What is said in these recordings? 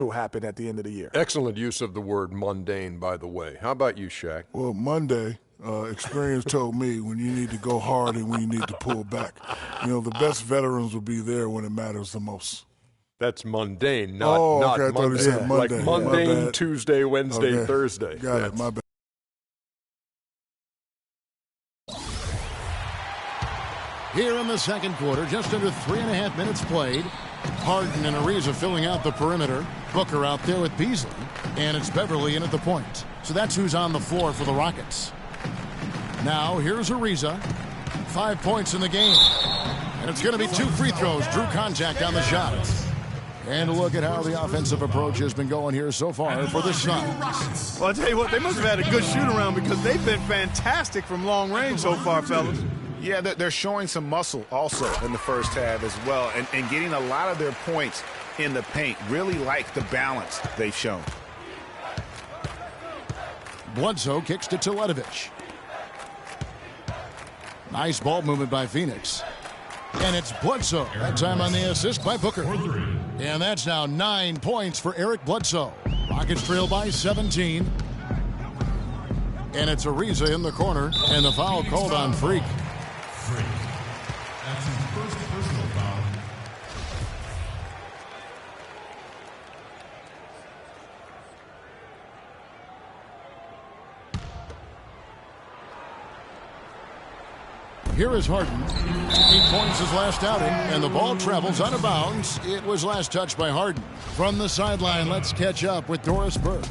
will happen at the end of the year. Excellent use of the word mundane, by the way. How about you, Shaq? Well, Monday, experience told me when you need to go hard and when you need to pull back. The best veterans will be there when it matters the most. That's mundane, not okay, not I thought Monday. he said Monday. Like mundane, Tuesday, Wednesday, Thursday. Got it, my bad. Here in the second quarter, just under 3.5 minutes played. Harden and Ariza filling out the perimeter. Booker out there with Beasley. And it's Beverly in at the point. So that's who's on the floor for the Rockets. Now, here's Ariza. 5 points in the game. And it's going to be 2 free throws. Drew contact on the shot. And look at how the offensive approach has been going here so far for the Suns. Well, I'll tell you what, they must have had a good shoot-around because they've been fantastic from long range so far, fellas. Yeah, they're showing some muscle also in the first half as well, and getting a lot of their points in the paint. Really like the balance they've shown. Bledsoe kicks to Teletovic. Nice ball movement by Phoenix. And it's Bledsoe. That time on the assist by Booker. And that's now 9 points for Eric Bledsoe. Rockets trail by 17. And it's Ariza in the corner. And the foul called on Freak. That's his first personal foul. Here is Harden. 8 points his last outing, and the ball travels out of bounds. It was last touched by Harden. From the sideline, let's catch up with Doris Burke.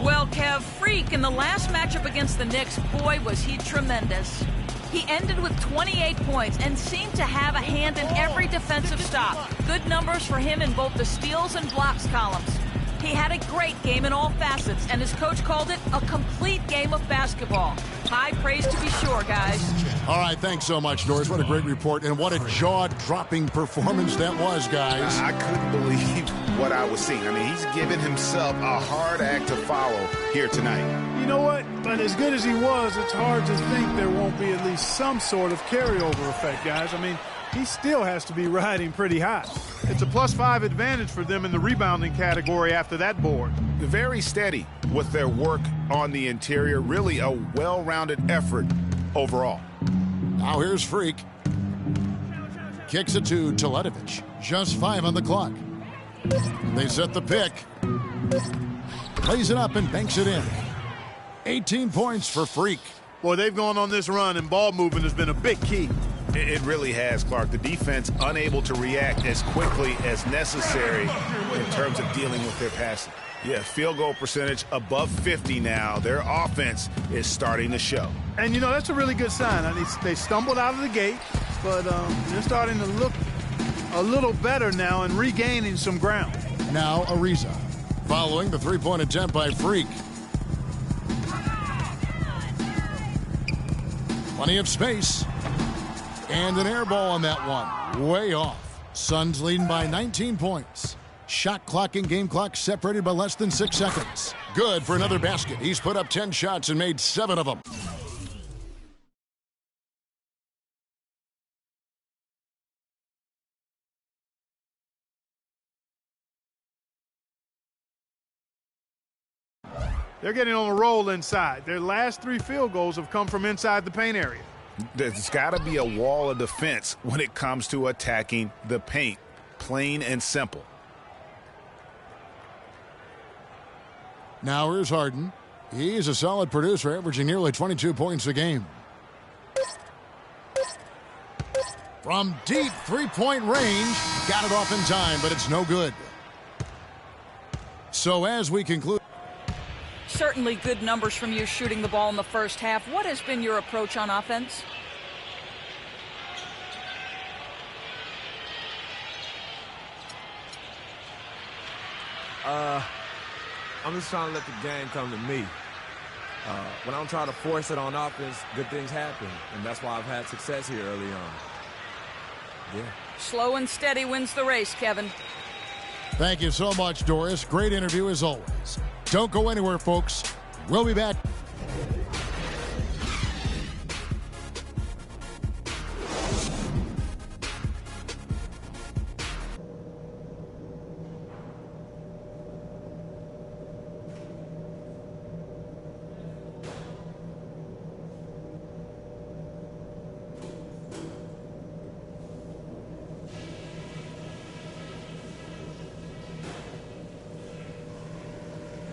Well, Kev, Freak in the last matchup against the Knicks, boy, was he tremendous. He ended with 28 points and seemed to have a hand in every defensive stop. Good numbers for him in both the steals and blocks columns. He had a great game in all facets, and his coach called it a complete game of basketball. High praise to be sure, guys. All right, thanks so much, Doris. What a great report, and what a jaw-dropping performance that was, guys. I couldn't believe what I was seeing. I mean, he's given himself a hard act to follow here tonight. You know what? But as good as he was, it's hard to think there won't be at least some sort of carryover effect, guys. I mean, he still has to be riding pretty high. It's a +5 advantage for them in the rebounding category after that board. Very steady with their work on the interior. Really a well-rounded effort overall. Now here's Freak. Kicks it to Teletovic. Just 5 on the clock. They set the pick. Plays it up and banks it in. 18 points for Freak. Boy, they've gone on this run, and ball movement has been a big key. It really has, Clark. The defense unable to react as quickly as necessary in terms of dealing with their passing. Yeah, field goal percentage above 50 now. Their offense is starting to show. And, that's a really good sign. I mean, they stumbled out of the gate, but they're starting to look a little better now and regaining some ground. Now Ariza, following the three-point attempt by Freak. Plenty of space. And an air ball on that one. Way off. Suns leading by 19 points. Shot clock and game clock separated by less than 6 seconds. Good for another basket. He's put up 10 shots and made 7 of them. They're getting on a roll inside. Their last 3 field goals have come from inside the paint area. There's got to be a wall of defense when it comes to attacking the paint. Plain and simple. Now here's Harden. He's a solid producer, averaging nearly 22 points a game. From deep three-point range, got it off in time, but it's no good. So as we conclude. Certainly good numbers from you shooting the ball in the first half. What has been your approach on offense? I'm just trying to let the game come to me. When I don't try to force it on offense, good things happen. And that's why I've had success here early on. Yeah. Slow and steady wins the race, Kevin. Thank you so much, Doris. Great interview as always. Don't go anywhere, folks. We'll be back.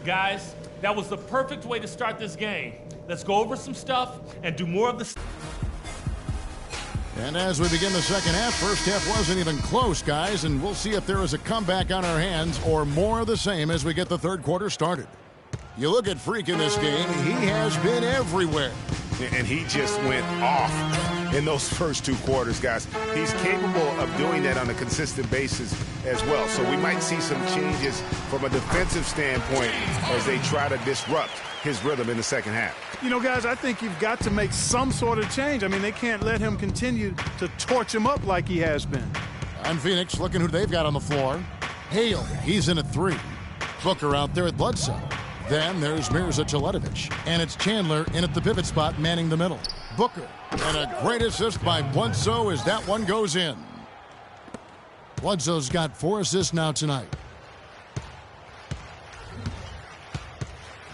Guys, that was the perfect way to start this game. Let's go over some stuff and do more of the And as we begin the second half, first half wasn't even close, guys, and we'll see if there is a comeback on our hands or more of the same as we get the third quarter started. You look at Freak in this game, he has been everywhere. And he just went off in those first two quarters, guys. He's capable of doing that on a consistent basis as well. So we might see some changes from a defensive standpoint as they try to disrupt his rhythm in the second half. You know, guys, I think you've got to make some sort of change. I mean, they can't let him continue to torch him up like he has been. And Phoenix, looking who they've got on the floor. Hale, he's in at 3. Booker out there at Bledsoe. Then there's Mirza Teletovic. And it's Chandler in at the pivot spot, manning the middle. Booker. And a great assist by Bledsoe as that one goes in. Bledsoe's got 4 assists now tonight.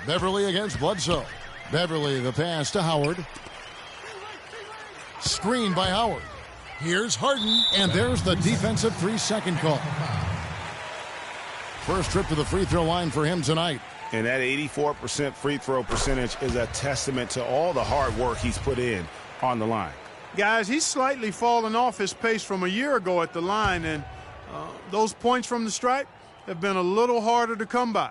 Beverly against Bledsoe. Beverly, the pass to Howard. Screen by Howard. Here's Harden, and there's the defensive 3-second call. First trip to the free throw line for him tonight. And that 84% free throw percentage is a testament to all the hard work he's put in on the line. Guys, he's slightly fallen off his pace from a year ago at the line, and those points from the stripe have been a little harder to come by.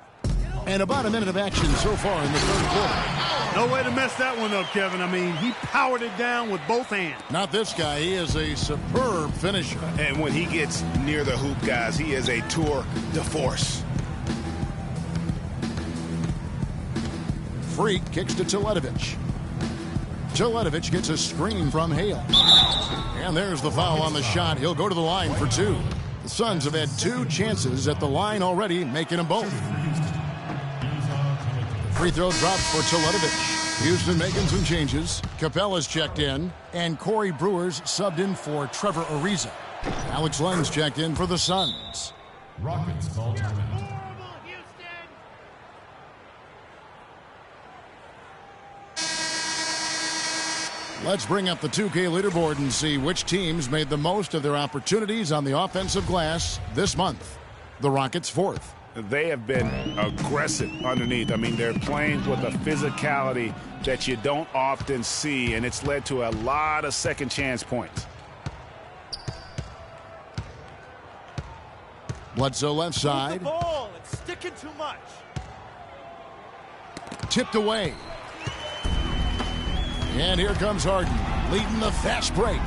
And about a minute of action so far in the third quarter. No way to mess that one up, Kevin. I mean, he powered it down with both hands. Not this guy. He is a superb finisher. And when he gets near the hoop, guys, he is a tour de force. Freak kicks to Teletovic. Teletovic gets a screen from Hale. And there's the foul on the shot. He'll go to the line for 2. The Suns have had 2 chances at the line already, making them both. Free throw drops for Teletovic. Houston making some changes. Capella's checked in. And Corey Brewer's subbed in for Trevor Ariza. Alex Len's checked in for the Suns. Rockets ball timeout. Let's bring up the 2K leaderboard and see which teams made the most of their opportunities on the offensive glass this month. The Rockets 4th. They have been aggressive underneath. I mean, they're playing with a physicality that you don't often see, and it's led to a lot of second chance points. Bledsoe left side. The ball. It's sticking too much. Tipped away. And here comes Harden, leading the fast break.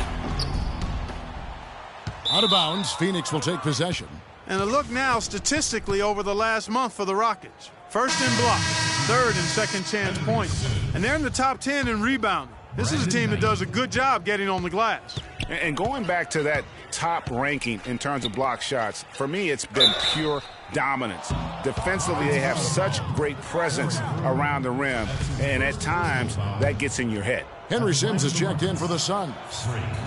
Out of bounds, Phoenix will take possession. And a look now statistically over the last month for the Rockets. First in blocks, third in second chance points. And they're in the top 10 in rebounding. This is a team that does a good job getting on the glass. And going back to that top ranking in terms of block shots, for me it's been pure dominance. Defensively, they have such great presence around the rim, and at times that gets in your head. Henry Sims is checked in for the Suns.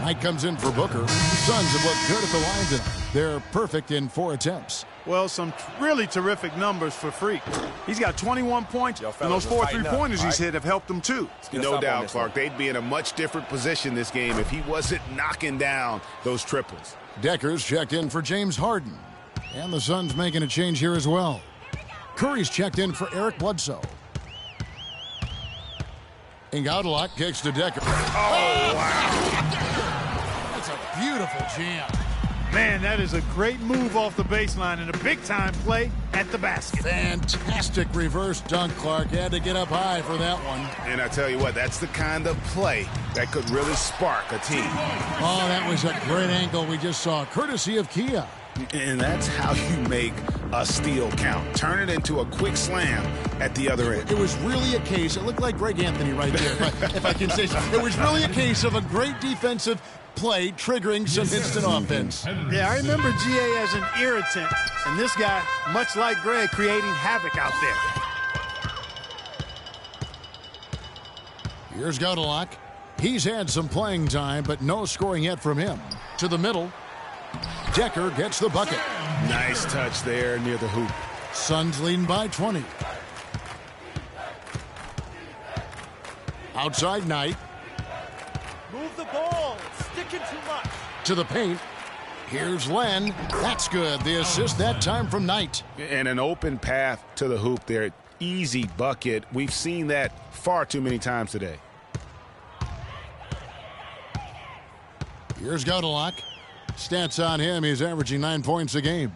Knight comes in for Booker. Suns have looked good at the line tonight. They're perfect in 4 attempts. Well, some really terrific numbers for Freak. He's got 21 points, and those 4 3-pointers he's hit have helped him too. No doubt, Clark. They'd be in a much different position this game if he wasn't knocking down those triples. Decker's checked in for James Harden. And the Suns making a change here as well. Curry's checked in for Eric Bledsoe. Iguodala kicks to Decker. Oh, wow. That's a beautiful jam. Man, that is a great move off the baseline and a big-time play at the basket. Fantastic reverse dunk, Clark. Had to get up high for that one. And I tell you what, that's the kind of play that could really spark a team. Oh, that was a great angle we just saw, courtesy of Kia. And that's how you make a steal count. Turn it into a quick slam at the other end. It was really a case, it looked like Greg Anthony right there, if I can say so. It was really a case of a great defensive play triggering some instant offense. Yeah, I remember GA as an irritant, and this guy, much like Greg, creating havoc out there. Here's Iguodala. He's had some playing time, but no scoring yet from him. To the middle. Decker gets the bucket. Nice touch there near the hoop. Suns leading by 20. Outside Knight. Move the ball. It's sticking too much. To the paint. Here's Len. That's good. The assist that time from Knight. And an open path to the hoop there. easy bucket. We've seen that far too many times today. Here's Godalock. Stats on him, he's averaging 9 points a game.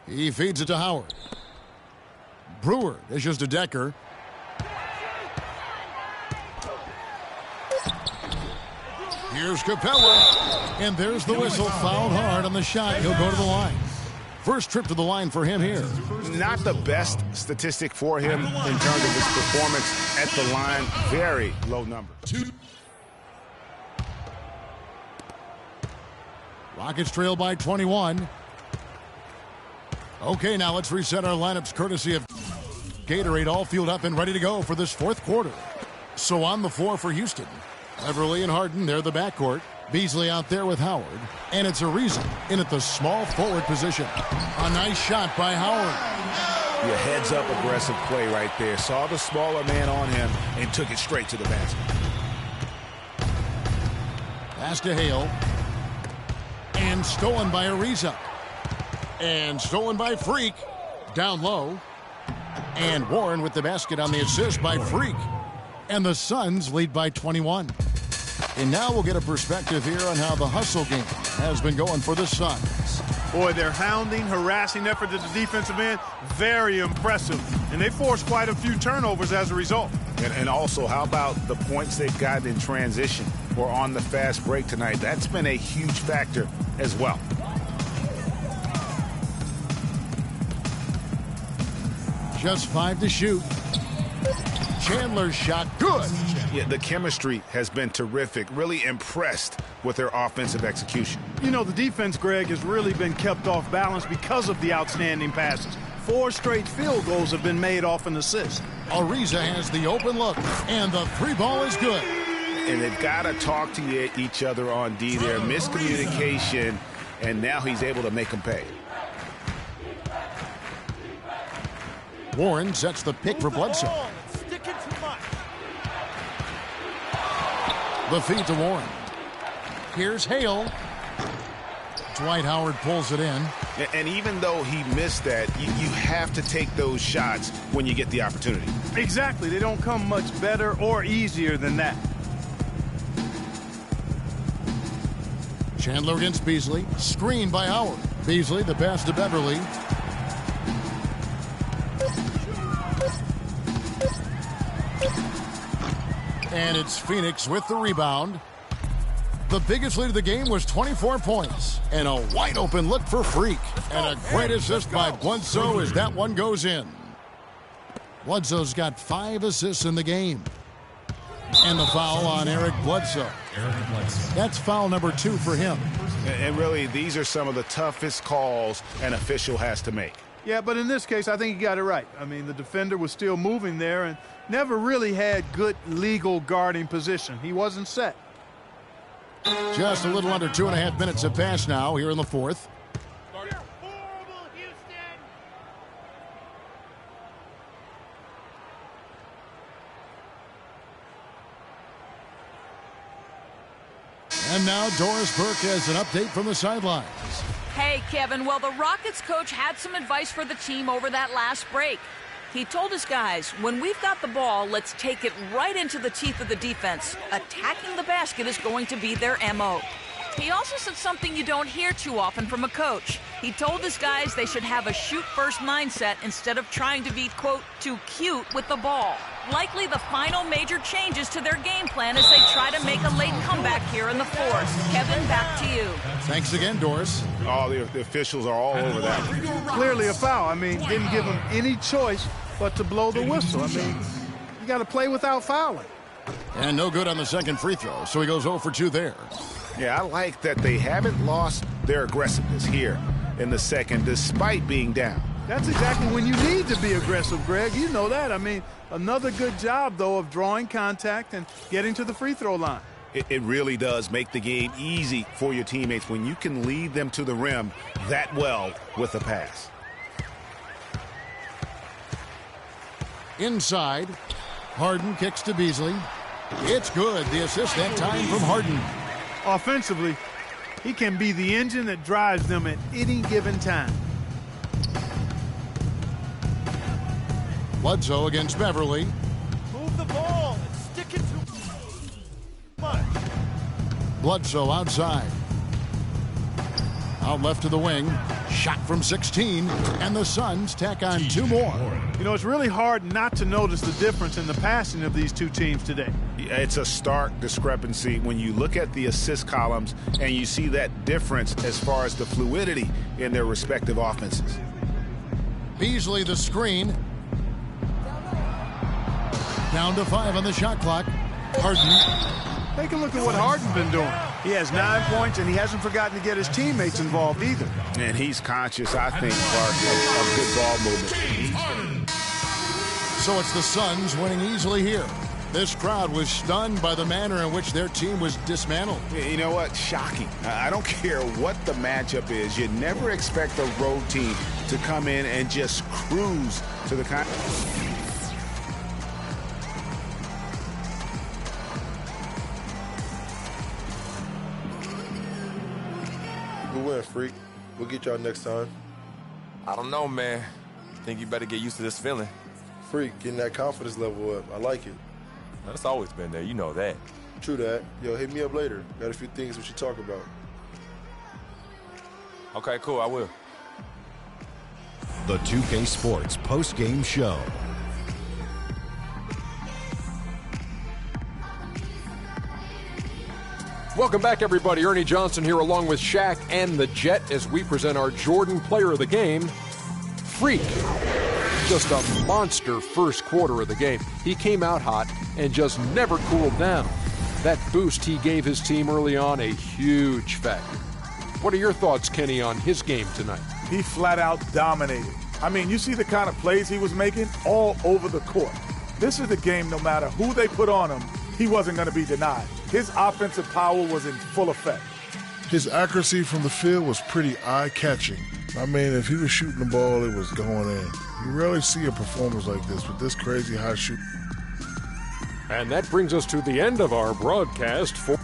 He feeds it to Howard. Brewer dishes to Decker. Here's Capella. And there's the whistle. Fouled hard on the shot. He'll go to the line. First trip to the line for him here. Not the best statistic for him in terms of his performance at the line. Very low numbers. Rockets trail by 21. Okay, now let's reset our lineups courtesy of Gatorade, all fueled up and ready to go for this fourth quarter. So on the floor for Houston, Beverly and Harden, they're the backcourt. Beasley out there with Howard. And it's Ariza in at the small forward position. A nice shot by Howard. Yeah, heads-up aggressive play right there. Saw the smaller man on him and took it straight to the basket. Pass to Hale. And stolen by Ariza. And stolen by Freak. Down low. And Warren with the basket on the assist by Freak. And the Suns lead by 21. And now we'll get a perspective here on how the hustle game has been going for the Suns. Boy, their hounding, harassing effort at the defensive end, very impressive. And they forced quite a few turnovers as a result. And also, how about the points they've gotten in transition or on the fast break tonight? That's been a huge factor as well. Just 5 to shoot. Chandler's shot, good. Yeah, the chemistry has been terrific. Really impressed with their offensive execution. You know, the defense, Greg, has really been kept off balance because of the outstanding passes. 4 straight field goals have been made off an assist. Ariza has the open look, and the 3-ball is good. And they've got to talk to each other on D there. Miscommunication, and now he's able to make them pay. Warren sets the pick for Bledsoe. The feed to Warren. Here's Hale. Dwight Howard pulls it in. And even though he missed that, you have to take those shots when you get the opportunity. Exactly. They don't come much better or easier than that. Chandler against Beasley. Screen by Howard. Beasley, the pass to Beverly. And it's Phoenix with the rebound. The biggest lead of the game was 24 points. And a wide open look for Freak. And a great assist by Bledsoe as that one goes in. Bledsoe's got 5 assists in the game. And the foul on Eric Bledsoe. That's foul number 2 for him. And really, these are some of the toughest calls an official has to make. Yeah, but in this case, I think he got it right. I mean, the defender was still moving there and never really had good legal guarding position. He wasn't set. Just a little under 2.5 minutes have passed now here in the fourth. And now Doris Burke has an update from the sidelines. Hey, Kevin. Well, the Rockets coach had some advice for the team over that last break. He told his guys, when we've got the ball, let's take it right into the teeth of the defense. Attacking the basket is going to be their MO. He also said something you don't hear too often from a coach. He told his guys they should have a shoot-first mindset instead of trying to be, quote, too cute with the ball. Likely the final major changes to their game plan as they try to make a late comeback here in the fourth. Kevin, back to you. Thanks again, Doris. Oh, the officials are all over that. Clearly a foul. I mean, didn't give him any choice but to blow the whistle. I mean, you got to play without fouling. And no good on the second free throw, so he goes 0 for 2 there. Yeah, I like that they haven't lost their aggressiveness here in the second, despite being down. That's exactly when you need to be aggressive, Greg. You know that. I mean, another good job, though, of drawing contact and getting to the free throw line. It really does make the game easy for your teammates when you can lead them to the rim that well with a pass. Inside, Harden kicks to Beasley. It's good. The assist that time from Harden. Offensively, he can be the engine that drives them at any given time. Bledsoe against Beverly. Move the ball and stick it to much. Bledsoe outside. Out left to the wing. Shot from 16. And the Suns tack on 2 more. You know, it's really hard not to notice the difference in the passing of these two teams today. It's a stark discrepancy when you look at the assist columns and you see that difference as far as the fluidity in their respective offenses. Beasley the screen. Down to 5 on the shot clock. Harden. Take a look at what Harden's been doing. He has 9 points, and he hasn't forgotten to get his teammates involved either. And he's conscious, I think, Clark, of good ball movement. So it's the Suns winning easily here. This crowd was stunned by the manner in which their team was dismantled. You know what? Shocking. I don't care what the matchup is. You never expect a road team to come in and just cruise to the kind. We'll win, Freak. We'll get y'all next time. I don't know, man. I think you better get used to this feeling. Freak, getting that confidence level up. I like it. That's always been there. You know that. True that. Yo, hit me up later. Got a few things we should talk about. Okay, cool. I will. The 2K Sports post-game show. Welcome back, everybody. Ernie Johnson here along with Shaq and the Jet as we present our Jordan Player of the Game, Freak. Just a monster first quarter of the game. He came out hot and just never cooled down. That boost he gave his team early on, a huge factor. What are your thoughts, Kenny, on his game tonight? He flat out dominated. I mean, you see the kind of plays he was making all over the court. This is the game, no matter who they put on him, he wasn't going to be denied. His offensive power was in full effect. His accuracy from the field was pretty eye-catching. I mean, if he was shooting the ball, it was going in. You rarely see a performance like this with this crazy high shoot. And that brings us to the end of our broadcast for...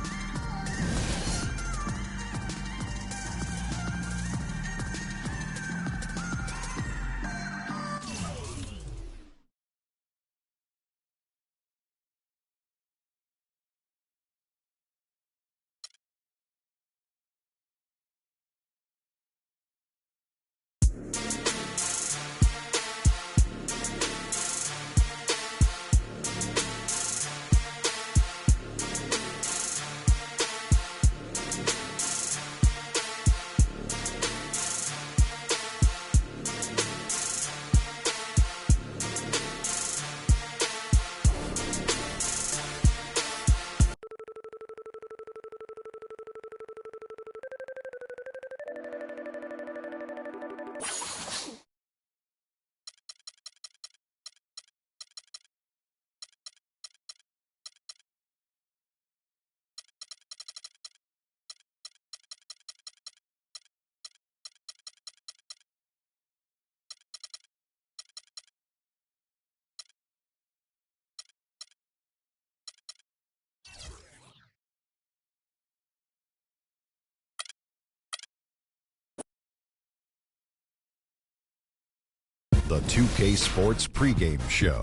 The 2K Sports pregame show.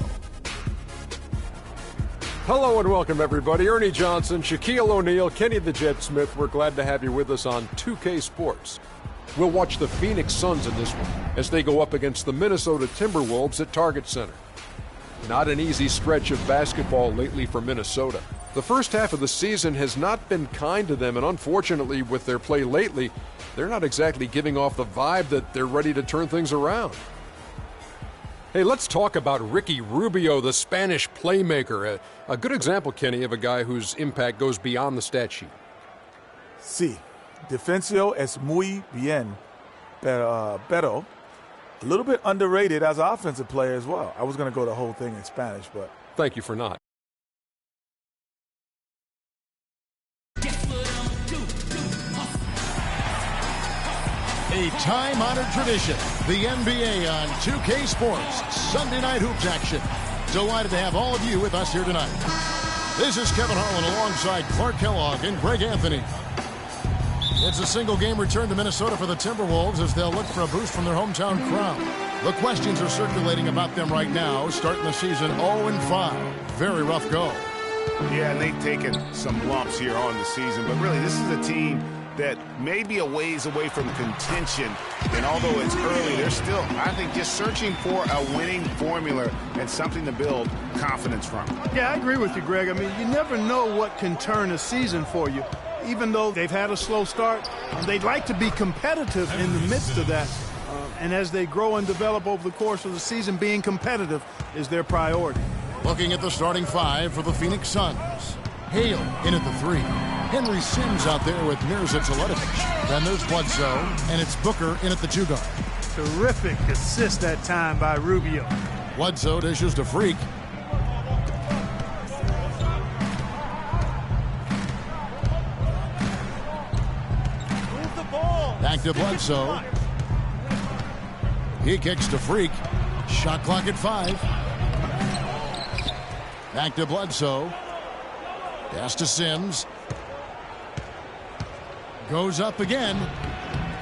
Hello and welcome, everybody. Ernie Johnson, Shaquille O'Neal, Kenny the Jet Smith. We're glad to have you with us on 2K Sports. We'll watch the Phoenix Suns in this one as they go up against the Minnesota Timberwolves at Target Center. Not an easy stretch of basketball lately for Minnesota. The first half of the season has not been kind to them, and unfortunately, with their play lately, they're not exactly giving off the vibe that they're ready to turn things around. Hey, let's talk about Ricky Rubio, the Spanish playmaker. A good example, Kenny, of a guy whose impact goes beyond the stat sheet. Sí, defensivo es muy bien, pero a little bit underrated as an offensive player as well. I was going to go the whole thing in Spanish, but... Thank you for not. A time-honored tradition, the NBA on 2K Sports, Sunday night hoops action. Delighted to have all of you with us here tonight. This is Kevin Harlan alongside Clark Kellogg and Greg Anthony. It's a single game return to Minnesota for the Timberwolves as they'll look for a boost from their hometown crowd. The questions are circulating about them right now, starting the season 0-5. Very rough go. Yeah, and they've taken some lumps here on the season, but really this is a team that may be a ways away from contention, and although it's early, they're still, I think, just searching for a winning formula and something to build confidence from. Yeah, I agree with you, Greg. I mean, you never know what can turn a season for you. Even though they've had a slow start, they'd like to be competitive in the midst of that. And as they grow and develop over the course of the season, being competitive is their priority. Looking at the starting five for the Phoenix Suns. Hale in at the 3. Henry Sims out there with Mirza Teletovic. Then there's Bledsoe, and it's Booker in at the 2 guard. Terrific assist that time by Rubio. Bledsoe dishes to Freak. Move the ball. Back to Bledsoe. He kicks to Freak. Shot clock at 5. Back to Bledsoe. Pass to Sims. Goes up again.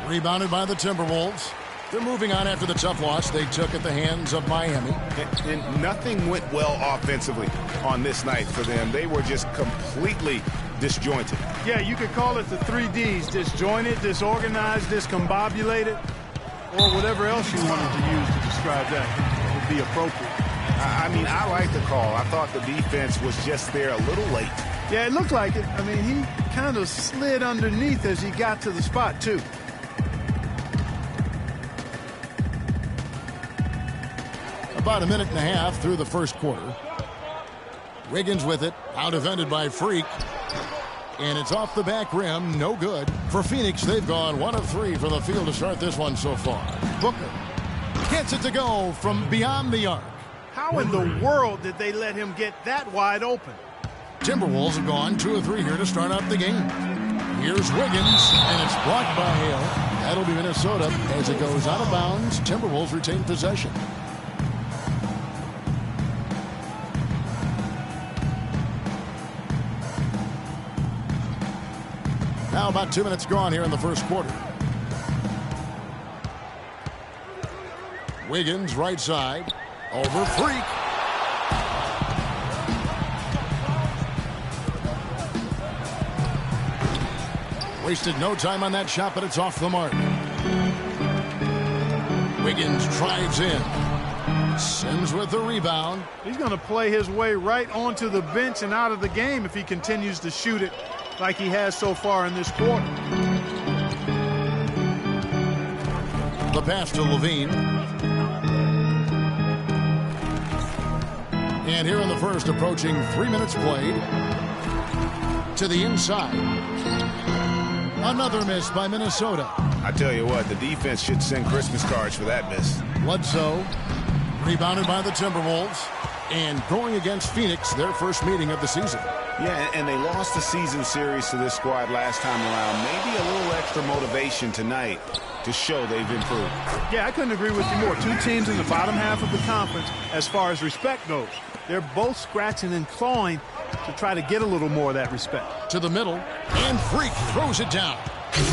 Rebounded by the Timberwolves. They're moving on after the tough loss they took at the hands of Miami. And nothing went well offensively on this night for them. They were just completely disjointed. Yeah, you could call it the 3 Ds. Disjointed, disorganized, discombobulated, or whatever else you wanted to use to describe that would be appropriate. I mean, I like the call. I thought the defense was just there a little late. Yeah, it looked like it. I mean, he kind of slid underneath as he got to the spot, too. About a minute and a half through the first quarter. Wiggins with it, out-defended by Freak. And it's off the back rim, no good. For Phoenix, they've gone 1 of 3 from the field to start this one so far. Booker gets it to go from beyond the arc. How in the world did they let him get that wide open? Timberwolves have gone 2 of 3 here to start out the game. Here's Wiggins, and it's blocked by Hale. That'll be Minnesota as it goes out of bounds. Timberwolves retain possession. Now about 2 minutes gone here in the first quarter. Wiggins right side. Over Freak. Wasted no time on that shot, but it's off the mark. Wiggins drives in. Sims with the rebound. He's going to play his way right onto the bench and out of the game if he continues to shoot it like he has so far in this quarter. The pass to Levine. And here in the first, approaching 3 minutes played. To the inside. Another miss by Minnesota. I tell you what, the defense should send Christmas cards for that miss. Bledsoe, rebounded by the Timberwolves. And going against Phoenix, their first meeting of the season. Yeah, and they lost the season series to this squad last time around. Maybe a little extra motivation tonight to show they've improved. Yeah, I couldn't agree with you more. 2 teams in the bottom half of the conference as far as respect goes. They're both scratching and clawing to try to get a little more of that respect. To the middle, and Freak throws it down.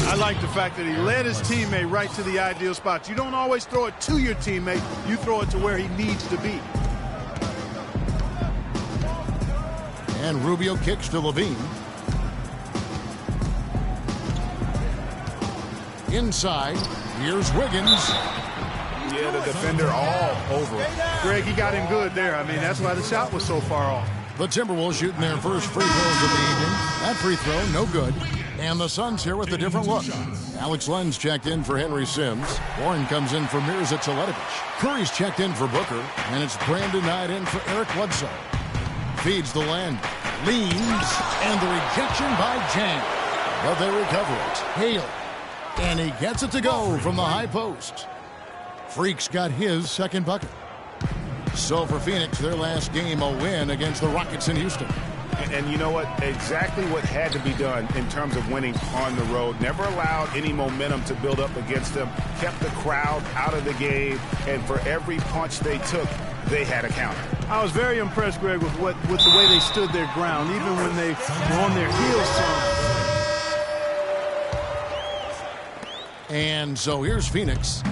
I like the fact that he led his teammate right to the ideal spot. You don't always throw it to your teammate. You throw it to where he needs to be. And Rubio kicks to Levine. Inside, here's Wiggins. Yeah, the defender all over him. Greg, he got him good there. I mean, that's why the shot was so far off. The Timberwolves shooting their first free throws of the evening. That free throw, no good. And the Suns here with a different look. Alex Len's checked in for Henry Sims. Warren comes in for Mirza Teletovic. Curry's checked in for Booker. And it's Brandon Knight in for Eric Bledsoe. Feeds the Len. Leans. And the rejection by Jang. But they recover it. Hale. And he gets it to go from the high post. Freak's got his second bucket. So for Phoenix, their last game, a win against the Rockets in Houston. And you know what? Exactly what had to be done in terms of winning on the road. Never allowed any momentum to build up against them. Kept the crowd out of the game. And for every punch they took, they had a counter. I was very impressed, Greg, with the way they stood their ground, even when they were on their heels some. And so here's Phoenix.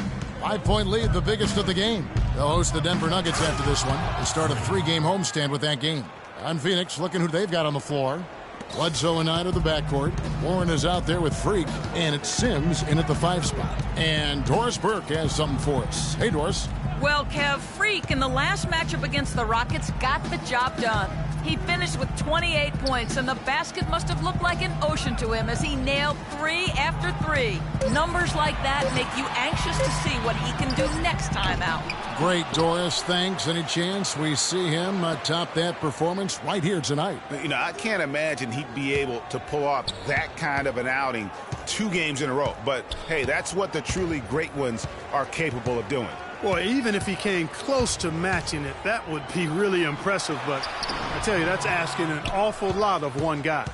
5-point lead, the biggest of the game. They'll host the Denver Nuggets after this one. They start a 3-game homestand with that game. On Phoenix, looking who they've got on the floor. Bledsoe and Knight of the backcourt. Warren is out there with Freak, and it's Sims in at the 5 spot. And Doris Burke has something for us. Hey, Doris. Well, Kev, Freak in the last matchup against the Rockets got the job done. He finished with 28 points, and the basket must have looked like an ocean to him as he nailed 3 after 3. Numbers like that make you anxious to see what he can do next time out. Great, Doris. Thanks. Any chance we see him top that performance right here tonight? You know, I can't imagine he'd be able to pull off that kind of an outing 2 games in a row. But, hey, that's what the truly great ones are capable of doing. Well, even if he came close to matching it, that would be really impressive. But I tell you, that's asking an awful lot of one guy.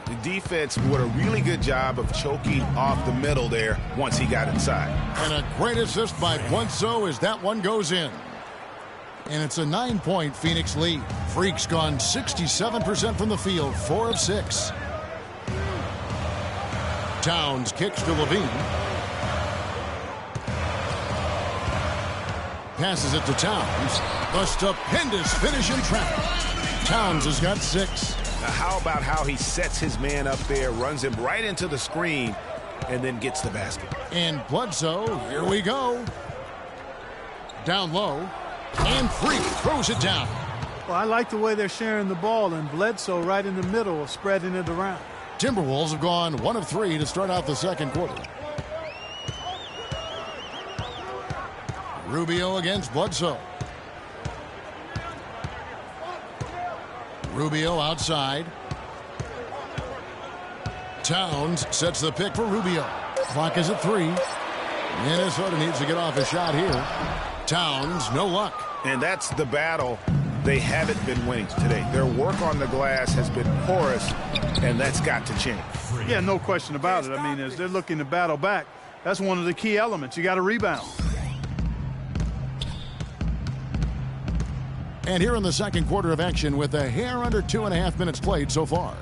The defense did a really good job of choking off the middle there once he got inside. And a great assist by Bledsoe as that one goes in. And it's a 9-point Phoenix lead. Freak's gone 67% from the field, 4 of 6. Towns kicks to Levine. Passes it to Towns. A stupendous finish in traffic. Towns has got 6. Now how about how he sets his man up there, runs him right into the screen, and then gets the basket. And Bledsoe, here we go. Down low. And Freak throws it down. Well, I like the way they're sharing the ball, and Bledsoe right in the middle of spreading it around. Timberwolves have gone 1 of 3 to start out the second quarter. Rubio against Bledsoe. Rubio outside. Towns sets the pick for Rubio. Clock is at 3. Minnesota needs to get off a shot here. Towns, no luck. And that's the battle they haven't been winning today. Their work on the glass has been porous, and that's got to change. Yeah, no question about it. I mean, as they're looking to battle back, that's one of the key elements. You got to rebound. And here in the second quarter of action with a hair under 2.5 minutes played so far.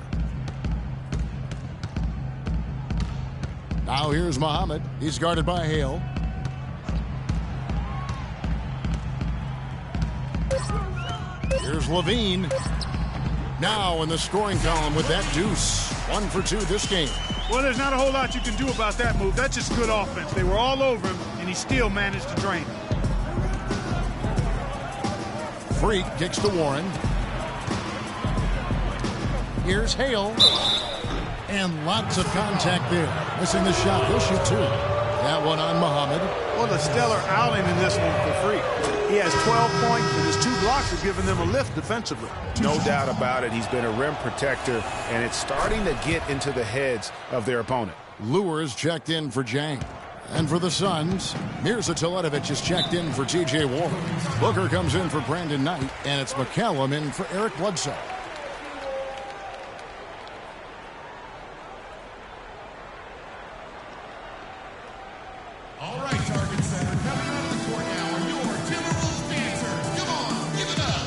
Now here's Muhammad. He's guarded by Hale. Here's Levine. Now in the scoring column with that deuce. 1 for 2 this game. Well, there's not a whole lot you can do about that move. That's just good offense. They were all over him, and he still managed to drain him. Freak kicks to Warren. Here's Hale. And lots of contact there. Missing the shot. He'll shoot 2. That one on Muhammad. Well, a stellar outing in this one for Freak. He has 12 points, and his 2 blocks have given them a lift defensively. No doubt about it. He's been a rim protector, and it's starting to get into the heads of their opponent. Lewis checked in for Jang. And for the Suns, Mirza Teletovic is checked in for T.J. Warren. Booker comes in for Brandon Knight, and it's McCallum in for Eric Bledsoe. All right, Target Center, coming out of the court now are your Timberwolves dancers. Come on, give it up.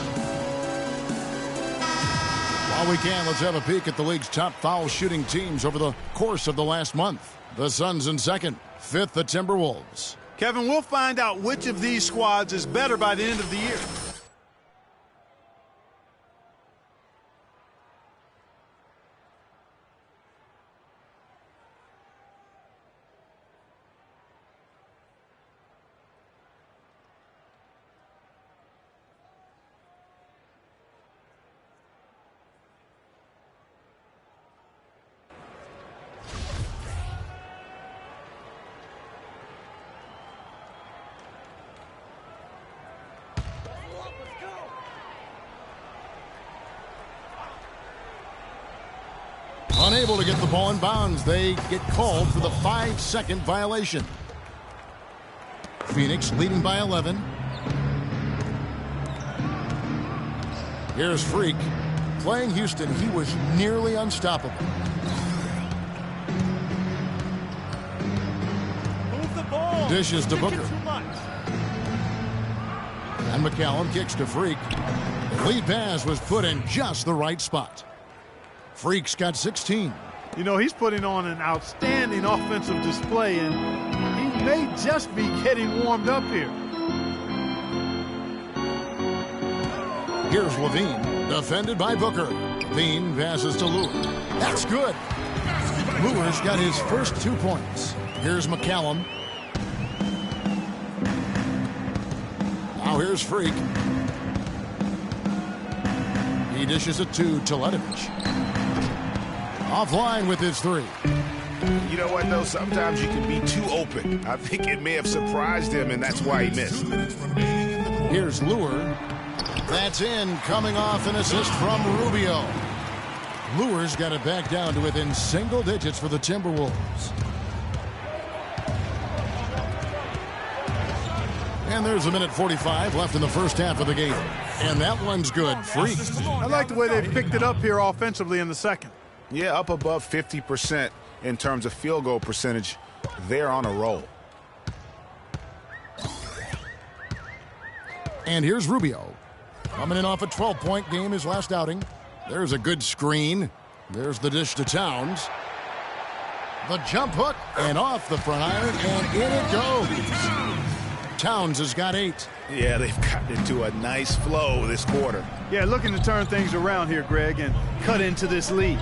While we can, let's have a peek at the league's top foul shooting teams over the course of the last month. The Suns in second. 5th, the Timberwolves. Kevin, we'll find out which of these squads is better by the end of the year. Unable to get the ball in bounds. They get called for the 5-second violation. Phoenix leading by 11. Here's Freak. Playing Houston, he was nearly unstoppable. Move the ball. Dishes to Booker. And McCallum kicks to Freak. The lead pass was put in just the right spot. Freak's got 16. You know, he's putting on an outstanding offensive display, and he may just be getting warmed up here. Here's Levine, defended by Booker. Levine passes to Lure. That's good. Lure's got his first 2 points. Here's McCallum. Now here's Freak. He dishes it to Teletovic. Offline with his 3. You know what, though? Sometimes you can be too open. I think it may have surprised him, and that's why he missed. Here's Lure. That's in, coming off an assist from Rubio. Lure's got it back down to within single digits for the Timberwolves. And there's a minute 45 left in the first half of the game. And that one's good. Freak. I like the way they picked it up here offensively in the second. Yeah, up above 50% in terms of field goal percentage. They're on a roll. And here's Rubio. Coming in off a 12-point game his last outing. There's a good screen. There's the dish to Towns. The jump hook and off the front iron, and in it goes. Towns has got 8. Yeah, they've gotten into a nice flow this quarter. Yeah, looking to turn things around here, Greg, and cut into this lead.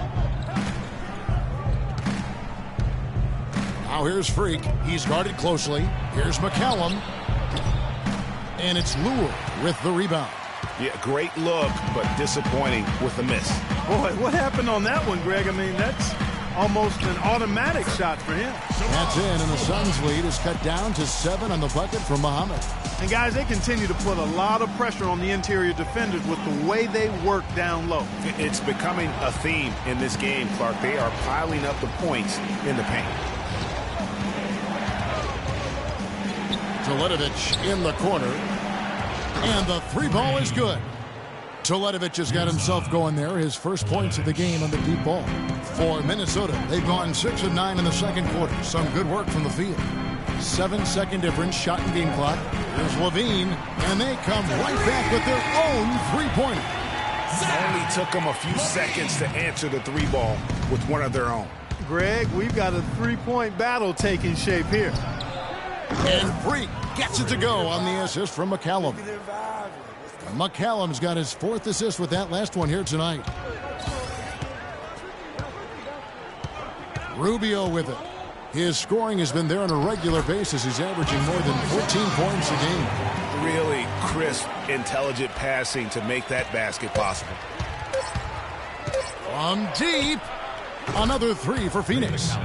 Now here's Freak. He's guarded closely. Here's McCallum. And it's Lure with the rebound. Yeah, great look, but disappointing with the miss. Boy, what happened on that one, Greg? I mean, that's almost an automatic shot for him. That's in, and the Suns' lead is cut down to 7 on the bucket from Muhammad. And, guys, they continue to put a lot of pressure on the interior defenders with the way they work down low. It's becoming a theme in this game, Clark. They are piling up the points in the paint. Teletovic in the corner. And the 3 ball is good. Teletovic has got himself going there. His first points of the game on the deep ball. For Minnesota, they've gone 6 of 9 in the second quarter. Some good work from the field. 7-second difference, shot and game clock. Here's Levine, and they come right back with their own 3-pointer. Only took them a few seconds to answer the 3 ball with one of their own. Greg, we've got a 3-point battle taking shape here. And Freak gets it to go on the assist from McCallum. McCallum's got his 4th assist with that last one here tonight. Rubio with it. His scoring has been there on a regular basis. He's averaging more than 14 points a game. Really crisp, intelligent passing to make that basket possible. From deep, another 3 for Phoenix.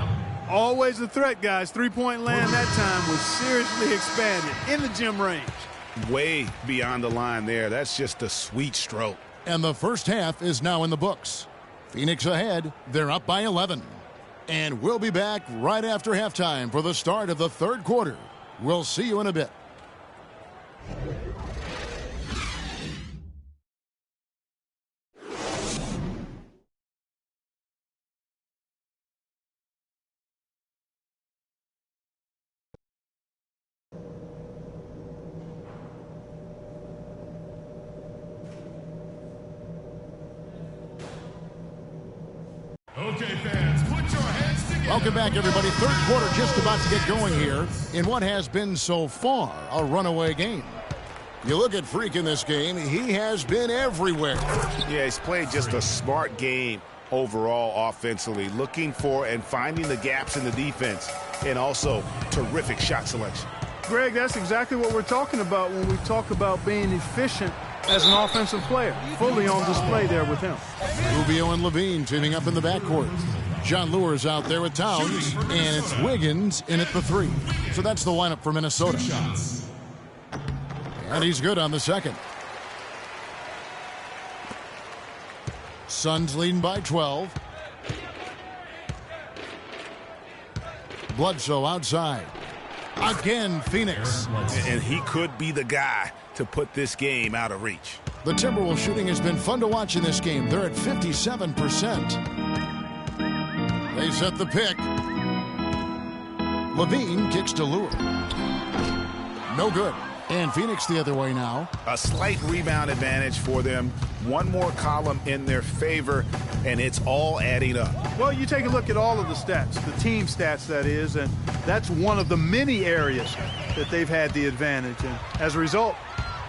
Always a threat, guys. 3-point land that time was seriously expanded in the gym range. Way beyond the line there. That's just a sweet stroke. And the first half is now in the books. Phoenix ahead. They're up by 11. And we'll be back right after halftime for the start of the third quarter. We'll see you in a bit. Okay, fans, put your hands together. Welcome back, everybody. Third quarter just about to get going here in what has been so far a runaway game. You look at Freak in this game, he has been everywhere. Yeah, he's played just a smart game overall offensively, looking for and finding the gaps in the defense, and also terrific shot selection. Greg, that's exactly what we're talking about when we talk about being efficient as an offensive player. Fully on display there with him. Rubio and Levine teaming up in the backcourt. John Lure's out there with Towns, and it's Wiggins in at the 3. So that's the lineup for Minnesota. And he's good on the second. Suns leading by 12. Bledsoe outside. Again, Phoenix. And he could be the guy to put this game out of reach. The Timberwolves shooting has been fun to watch in this game. They're at 57%. They set the pick. Levine kicks to Lure. No good. And Phoenix the other way now. A slight rebound advantage for them. One more column in their favor, and it's all adding up. Well, you take a look at all of the stats, the team stats, that is, and that's one of the many areas that they've had the advantage. And as a result,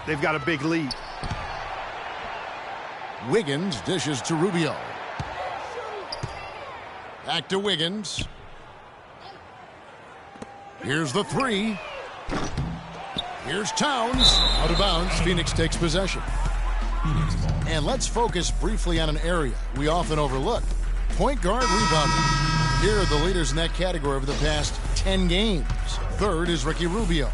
they've got a big lead. Wiggins dishes to Rubio. Back to Wiggins. Here's the three. Here's Towns. Out of bounds. Phoenix takes possession. And let's focus briefly on an area we often overlook. Point guard rebounding. Here are the leaders in that category over the past 10 games. Third is Ricky Rubio.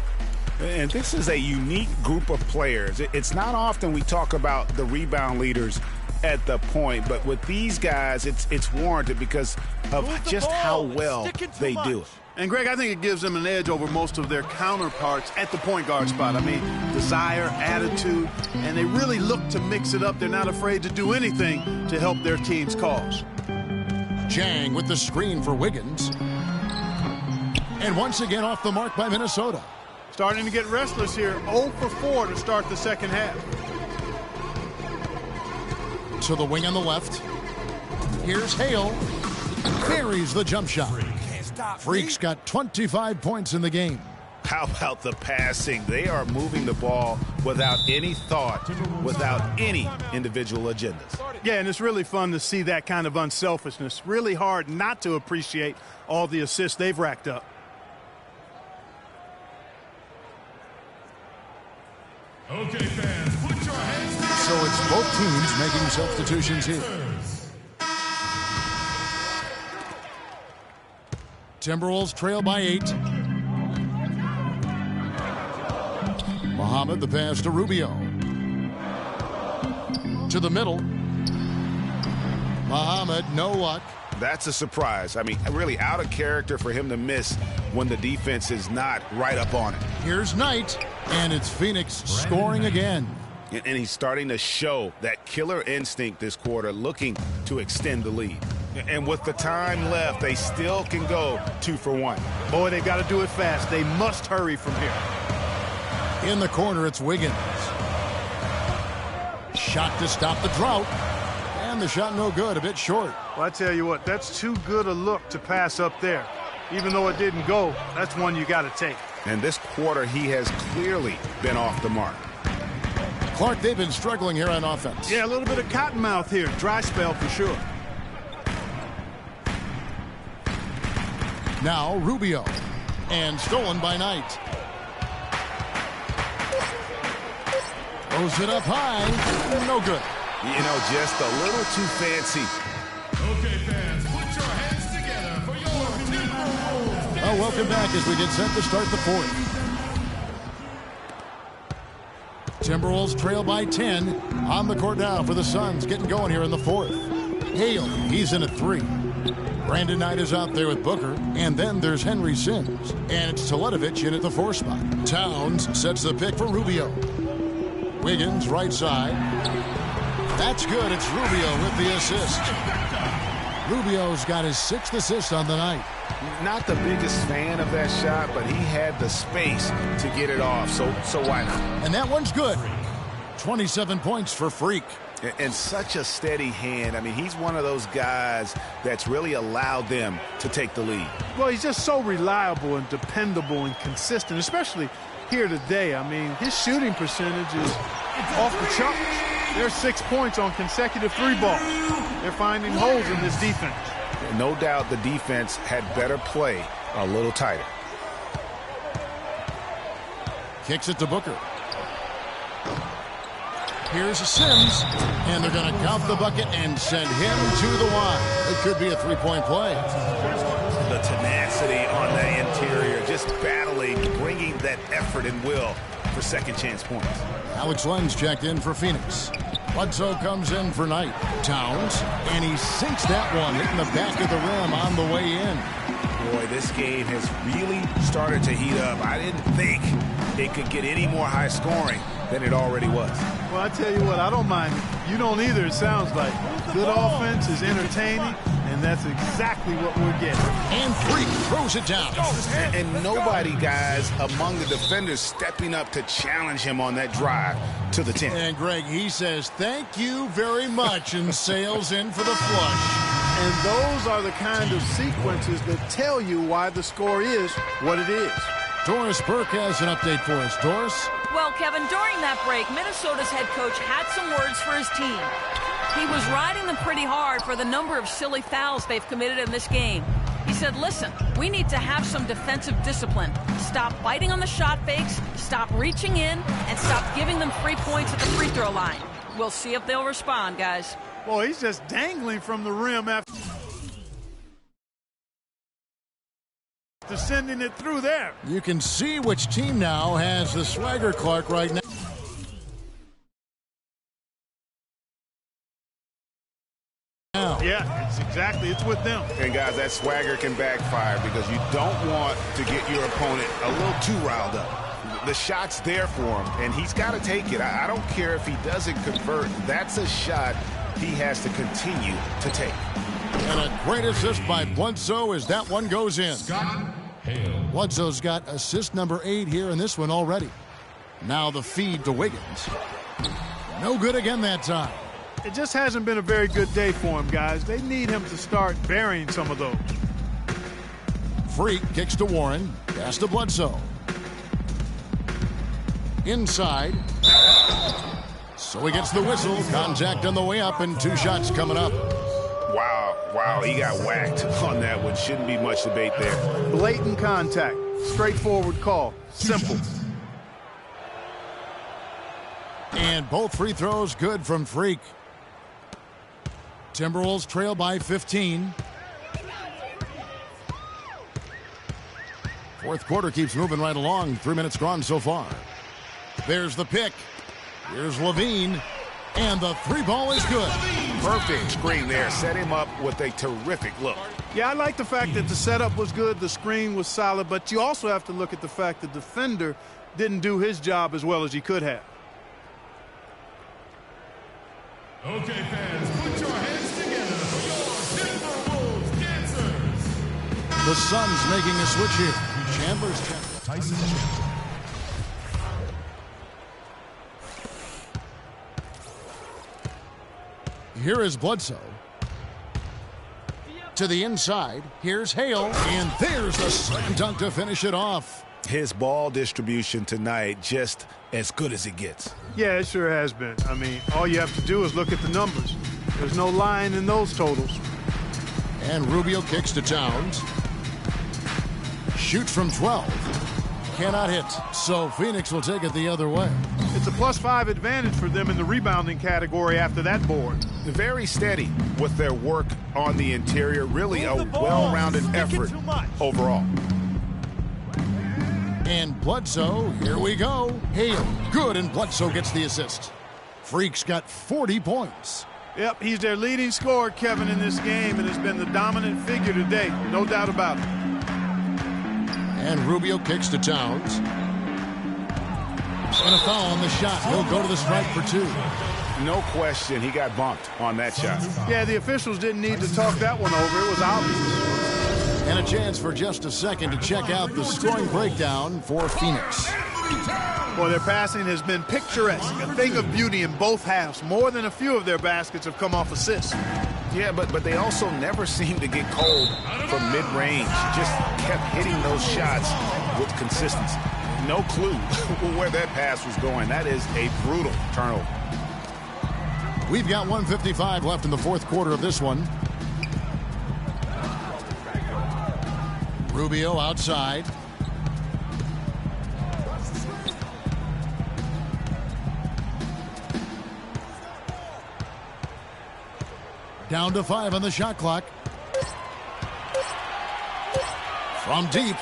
And this is a unique group of players. It's not often we talk about the rebound leaders at the point, but with these guys, it's warranted because of just how well they do it. And, Greg, I think it gives them an edge over most of their counterparts at the point guard spot. I mean, desire, attitude, and they really look to mix it up. They're not afraid to do anything to help their team's cause. Jang with the screen for Wiggins. And once again off the mark by Minnesota. Starting to get restless here. 0 for 4 to start the second half. To the wing on the left. Here's Hale. Buries the jump shot. Freak's got 25 points in the game. How about the passing? They are moving the ball without any thought, without any individual agendas. Yeah, and it's really fun to see that kind of unselfishness. Really hard not to appreciate all the assists they've racked up. Okay, fans, put your hands together. So it's both teams making substitutions here. Timberwolves trail by 8. Muhammad the pass to Rubio. To the middle. Muhammad, no luck. That's a surprise. I mean, really out of character for him to miss when the defense is not right up on it. Here's Knight, and it's Phoenix scoring again. And he's starting to show that killer instinct this quarter, looking to extend the lead. And with the time left, they still can go 2 for 1. Boy, they've got to do it fast. They must hurry from here. In the corner, it's Wiggins. Shot to stop the drought. And the shot no good, a bit short. Well, I tell you what, that's too good a look to pass up there. Even though it didn't go, that's one you got to take. And this quarter, he has clearly been off the mark. Clark, they've been struggling here on offense. Yeah, a little bit of cottonmouth here. Dry spell for sure. Now Rubio, and stolen by Knight. Throws it up high, no good. You know, just a little too fancy. Okay, fans, put your hands together for your Timberwolves. Oh, welcome back as we get set to start the fourth. Timberwolves trail by 10. On the court now for the Suns, getting going here in the fourth. Hale, he's in at 3. Brandon Knight is out there with Booker, and then there's Henry Sims. And it's Teletovic in at the 4 spot. Towns sets the pick for Rubio. Wiggins, right side. That's good. It's Rubio with the assist. Rubio's got his 6th assist on the night. Not the biggest fan of that shot, but he had the space to get it off, so why not? And that one's good. 27 points for Freak. And such a steady hand. I mean, he's one of those guys that's really allowed them to take the lead. Well, he's just so reliable and dependable and consistent, especially here today. I mean, his shooting percentage is off the charts. There's 6 points on consecutive 3-ball. They're finding holes in this defense. No doubt the defense had better play a little tighter. Kicks it to Booker. Here's Sims, and they're going to count the bucket and send him to the line. It could be a 3-point play. The tenacity on the interior, just battling, bringing that effort and will for second chance points. Alex Lenz checked in for Phoenix. Bledsoe comes in for Knight. Towns, and he sinks that one, hitting the back of the rim on the way in. Boy, this game has really started to heat up. I didn't think it could get any more high scoring than it already was. Well, I tell you what, I don't mind it. You don't either, it sounds like. Good offense is entertaining, and that's exactly what we're getting. And Freak throws it down. And nobody, guys, among the defenders stepping up to challenge him on that drive to the 10. And Greg, he says, thank you very much, and sails in for the flush. And those are the kind of sequences that tell you why the score is what it is. Doris Burke has an update for us. Doris? Well, Kevin, during that break, Minnesota's head coach had some words for his team. He was riding them pretty hard for the number of silly fouls they've committed in this game. He said, listen, we need to have some defensive discipline. Stop biting on the shot fakes, stop reaching in, and stop giving them free points at the free throw line. We'll see if they'll respond, guys. Boy, he's just dangling from the rim after sending it through there. You can see which team now has the swagger Clark right now. Yeah, it's with them. And guys, that swagger can backfire because you don't want to get your opponent a little too riled up. The shot's there for him, and he's got to take it. I don't care if he doesn't convert. That's a shot he has to continue to take. And a great assist by Bledsoe as that one goes in. Bledsoe's got assist number 8 here in this one already. Now the feed to Wiggins. No good again that time. It just hasn't been a very good day for him, guys. They need him to start burying some of those. Freak kicks to Warren. Pass to Bledsoe. Inside. So he gets the whistle. Contact on the way up and 2 shots coming up. Wow, he got whacked on that one. Shouldn't be much debate there. Blatant contact. Straightforward call. Simple. And both free throws good from Freak. Timberwolves trail by 15. Fourth quarter keeps moving right along. 3 minutes gone so far. There's the pick. Here's Levine. And the 3 ball is good. Perfect screen there. Set him up with a terrific look. Yeah, I like the fact that the setup was good, the screen was solid, but you also have to look at the fact the defender didn't do his job as well as he could have. Okay, fans, put your hands together for your Timberwolves dancers. The Suns making a switch here. Chandler's Tyson Chandler. Here is Bledsoe. To the inside. Here's Hale. And there's the slam dunk to finish it off. His ball distribution tonight just as good as it gets. Yeah, it sure has been. I mean, all you have to do is look at the numbers. There's no line in those totals. And Rubio kicks to Towns. Shoots from 12. Cannot hit. So Phoenix will take it the other way. It's a +5 advantage for them in the rebounding category after that board. Very steady with their work on the interior. Really a well-rounded effort overall. And Bledsoe, here we go. Hale, good, and Bledsoe gets the assist. Freak's got 40 points. Yep, he's their leading scorer, Kevin, in this game, and has been the dominant figure today. No doubt about it. And Rubio kicks to Towns. And a foul on the shot. He'll go to the stripe for 2. No question, he got bumped on that shot. Yeah, the officials didn't need to talk that one over. It was obvious. And a chance for just a second to check out the scoring breakdown for Phoenix. Well, their passing has been picturesque, a thing of beauty in both halves. More than a few of their baskets have come off assists. Yeah, but they also never seem to get cold from mid-range. Just kept hitting those shots with consistency. No clue where that pass was going. That is a brutal turnover. We've got 1:55 left in the fourth quarter of this one. Rubio outside. Down to 5 on the shot clock. From deep.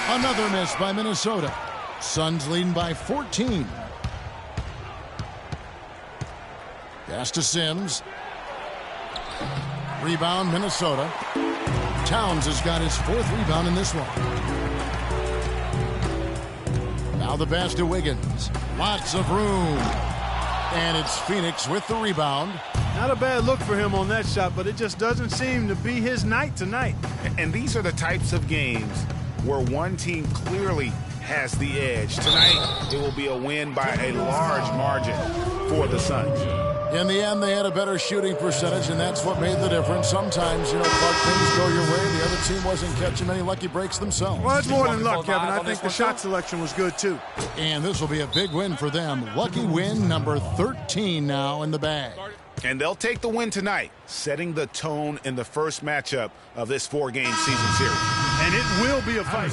Another miss by Minnesota. Suns leading by 14. Pass to Sims. Rebound Minnesota. Towns has got his 4th rebound in this one. Now the pass to Wiggins. Lots of room. And it's Phoenix with the rebound. Not a bad look for him on that shot, but it just doesn't seem to be his night tonight. And these are the types of games where one team clearly has the edge. Tonight, it will be a win by a large margin for the Suns. In the end, they had a better shooting percentage, and that's what made the difference. Sometimes, Clark, things go your way. The other team wasn't catching many lucky breaks themselves. Well, it's more than luck, Kevin. I think the shot selection was good, too. And this will be a big win for them. Lucky win number 13 now in the bag. And they'll take the win tonight, setting the tone in the first matchup of this 4-game season series. And it will be a fight.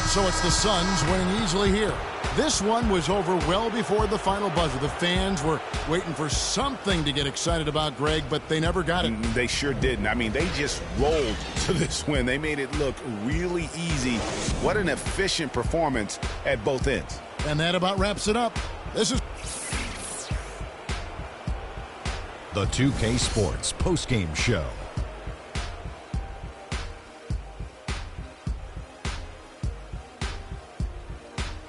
So it's the Suns winning easily here. This one was over well before the final buzzer. The fans were waiting for something to get excited about, Greg, but they never got it. They sure didn't. I mean, they just rolled to this win. They made it look really easy. What an efficient performance at both ends. And that about wraps it up. This is the 2K Sports postgame show.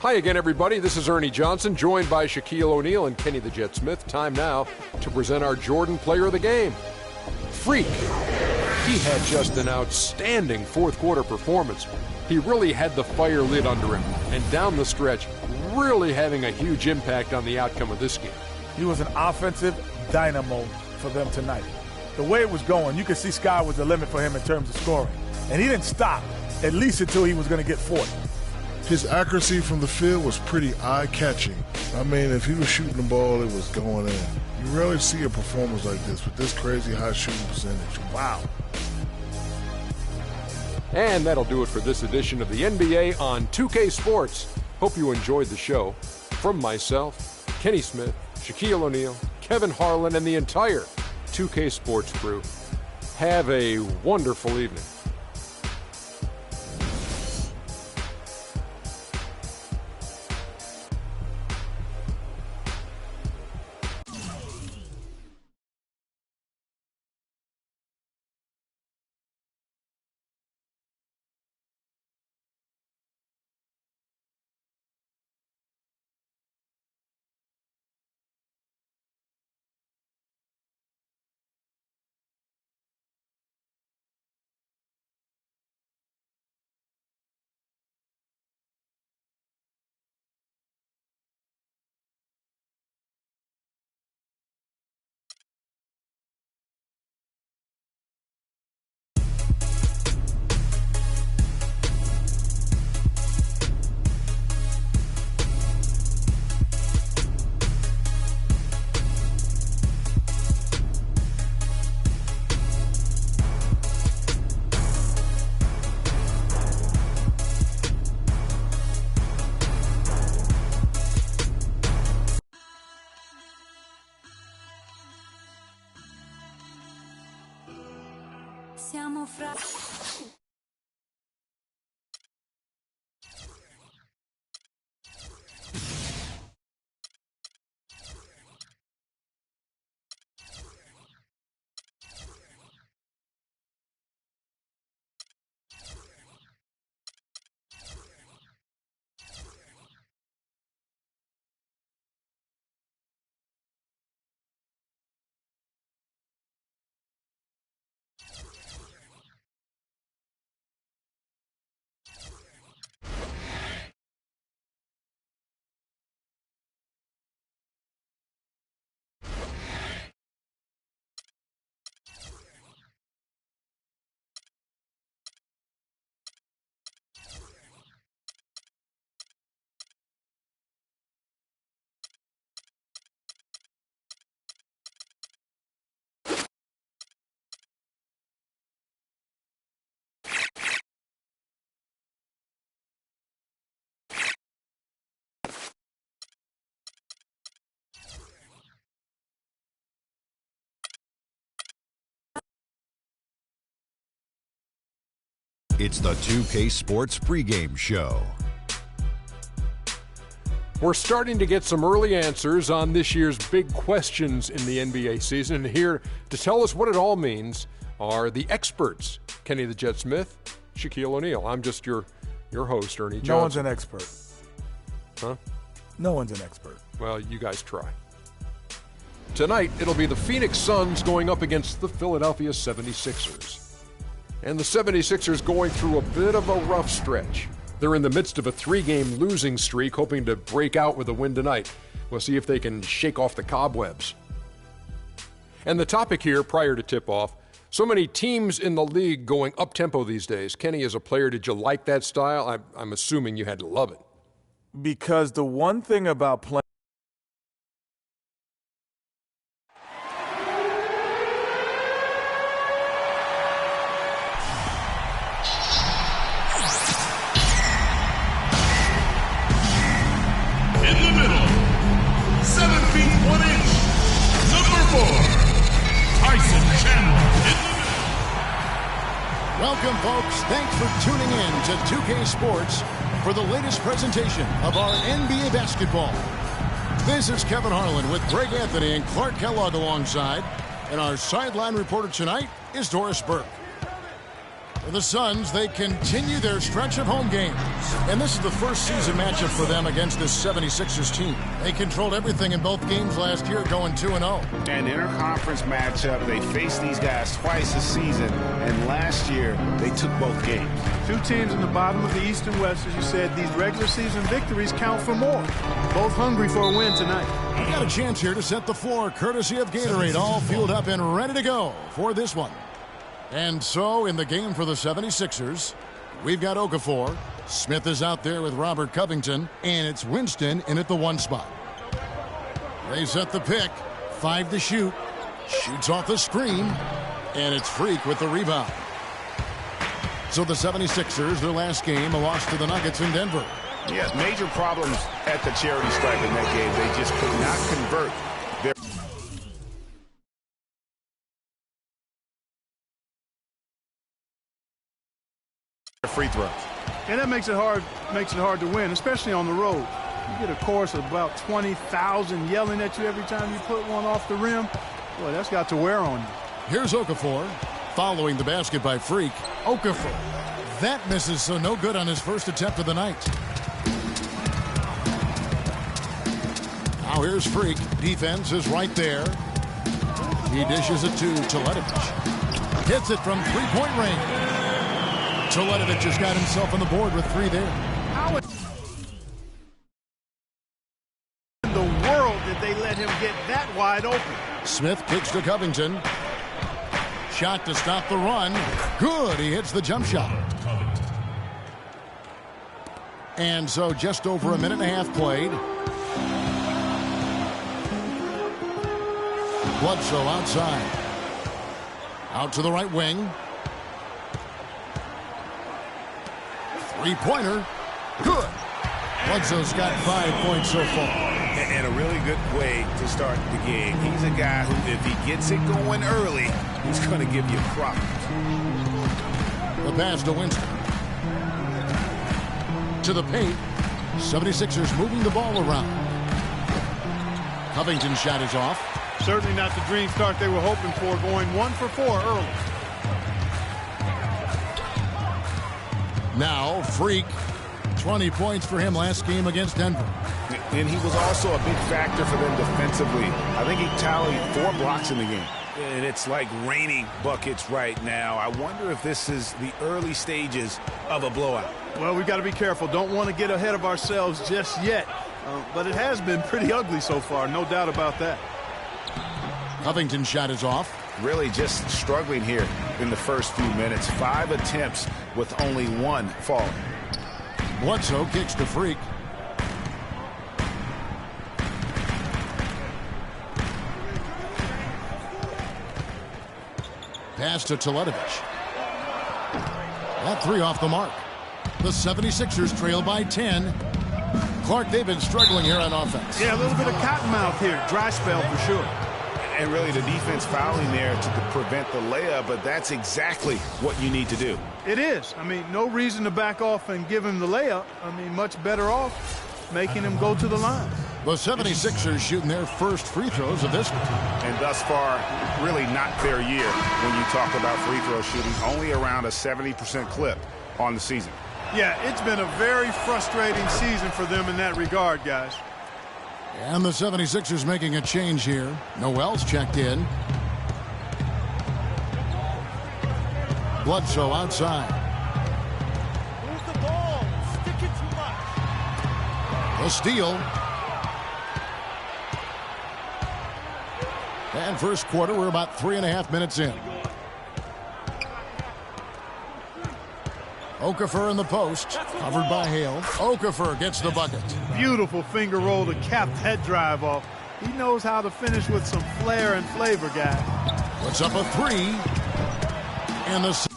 Hi again, everybody. This is Ernie Johnson, joined by Shaquille O'Neal and Kenny the Jet Smith. Time now to present our Jordan Player of the Game. Freak. He had just an outstanding fourth-quarter performance. He really had the fire lit under him, and down the stretch, really having a huge impact on the outcome of this game. He was an offensive dynamo for them tonight. The way it was going, you could see sky was the limit for him in terms of scoring. And he didn't stop, at least until he was going to get 40. His accuracy from the field was pretty eye-catching. I mean, if he was shooting the ball, it was going in. You rarely see a performance like this with this crazy high shooting percentage. Wow. And that'll do it for this edition of the NBA on 2K Sports. Hope you enjoyed the show. From myself, Kenny Smith, Shaquille O'Neal, Kevin Harlan, and the entire 2K Sports crew, have a wonderful evening. Siamo fra... It's the 2K Sports pregame show. We're starting to get some early answers on this year's big questions in the NBA season. And here to tell us what it all means are the experts, Kenny the Jet Smith, Shaquille O'Neal. I'm just your host, Ernie Johnson. No one's an expert. huh? No one's an expert. Well, you guys try. Tonight, it'll be the Phoenix Suns going up against the Philadelphia 76ers. And the 76ers going through a bit of a rough stretch. They're in the midst of a 3-game losing streak, hoping to break out with a win tonight. We'll see if they can shake off the cobwebs. And the topic here, prior to tip-off, so many teams in the league going up-tempo these days. Kenny, as a player, did you like that style? I'm assuming you had to love it. Because the one thing about playing In the middle, 7 feet 1 inch, number 4, Tyson Chandler. Welcome, folks. Thanks for tuning in to 2K Sports for the latest presentation of our NBA basketball. This is Kevin Harlan with Greg Anthony and Clark Kellogg alongside. And our sideline reporter tonight is Doris Burke. For the Suns, they continue their stretch of home games. And this is the first season matchup for them against this 76ers team. They controlled everything in both games last year, going 2-0. An interconference matchup, they faced these guys twice this season, and last year they took both games. Two teams in the bottom of the East and West, as you said. These regular season victories count for more. Both hungry for a win tonight. We got a chance here to set the floor, courtesy of Gatorade, all fueled up and ready to go for this one. And so, in the game for the 76ers, we've got Okafor. Smith is out there with Robert Covington, and it's Winston in at the 1 spot. They set the pick. 5 to shoot. Shoots off the screen, and it's Freak with the rebound. So the 76ers, their last game, a loss to the Nuggets in Denver. Yeah, major problems at the charity stripe in that game. They just could not convert their... free throws. And that makes it hard to win, especially on the road. You get a chorus of about 20,000 yelling at you every time you put one off the rim. Boy, that's got to wear on you. Here's Okafor, following the basket by Freak. Okafor. That misses, so no good on his first attempt of the night. Now here's Freak. Defense is right there. He dishes it to Teletovic. Hits it from three-point range. Teletovic just got himself on the board with 3 there. How in the world did they let him get that wide open? Smith kicks to Covington. Shot to stop the run. Good. He hits the jump shot. And so just over a minute and a half played. Bledsoe outside. Out to the right wing. Three-pointer. Good. Bledsoe's got 5 points so far. And a really good way to start the game. He's a guy who, if he gets it going early, he's going to give you problems. The pass to Winston. To the paint. 76ers moving the ball around. Covington's shot is off. Certainly not the dream start they were hoping for, going 1 for 4 early. Now, Freak. 20 points for him last game against Denver. And he was also a big factor for them defensively. I think he tallied 4 blocks in the game. And it's like raining buckets right now. I wonder if this is the early stages of a blowout. Well, we've got to be careful. Don't want to get ahead of ourselves just yet. But it has been pretty ugly so far, no doubt about that. Covington's shot is off. Really just struggling here in the first few minutes. 5 attempts with only 1 falling. Bledsoe kicks to Freak. Pass to Teletovic. That 3 off the mark. The 76ers trail by 10. Clark, they've been struggling here on offense. Yeah, a little bit of cottonmouth here. Dry spell for sure. And really the defense fouling there to prevent the layup, but that's exactly what you need to do. It is. I mean, no reason to back off and give him the layup. I mean, much better off making him go to the line. The 76ers shooting their first free throws of this one. And thus far, really not their year when you talk about free throw shooting. Only around a 70% clip on the season. Yeah, it's been a very frustrating season for them in that regard, guys. And the 76ers making a change here. Noel's checked in. Bledsoe outside. Move the ball. Stick it too much. The steal. And first quarter, we're about 3.5 minutes in. Okafor in the post, covered by Hale. Okafor gets the bucket. Beautiful finger roll to cap that drive off. He knows how to finish with some flair and flavor, guys. Puts up a three. And the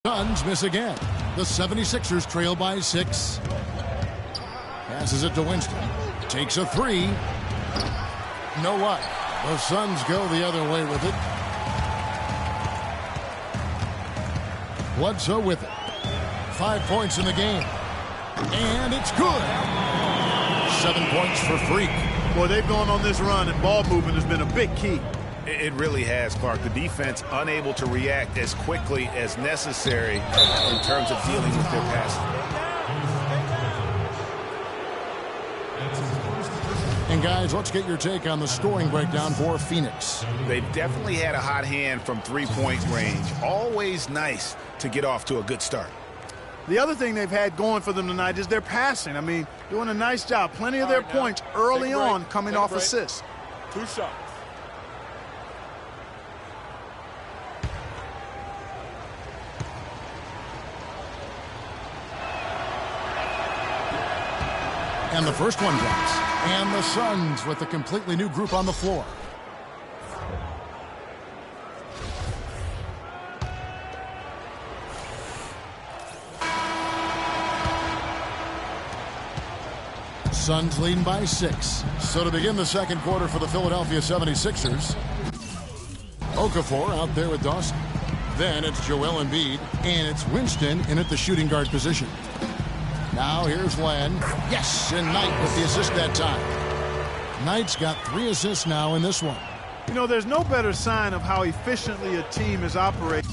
Suns miss again. The 76ers trail by 6. Passes it to Winston. Takes a three. No what? The Suns go the other way with it. Bledsoe with it. 5 points in the game. And it's good. 7 points for Freak. Boy, they've gone on this run, and ball movement has been a big key. It really has, Clark. The defense unable to react as quickly as necessary in terms of dealing with their passing. And guys, let's get your take on the scoring breakdown for Phoenix. They've definitely had a hot hand from three-point range. Always nice to get off to a good start. The other thing they've had going for them tonight is their passing. I mean, doing a nice job. Plenty of their points early on coming off assists. 2 shots. And the first one drops. And the Suns with a completely new group on the floor. Suns leading by 6. So to begin the second quarter for the Philadelphia 76ers, Okafor out there with Dawson. Then it's Joel Embiid, and it's Winston in at the shooting guard position. Now here's Len. Yes, and Knight with the assist that time. Knight's got 3 assists now in this one. You know, there's no better sign of how efficiently a team is operating.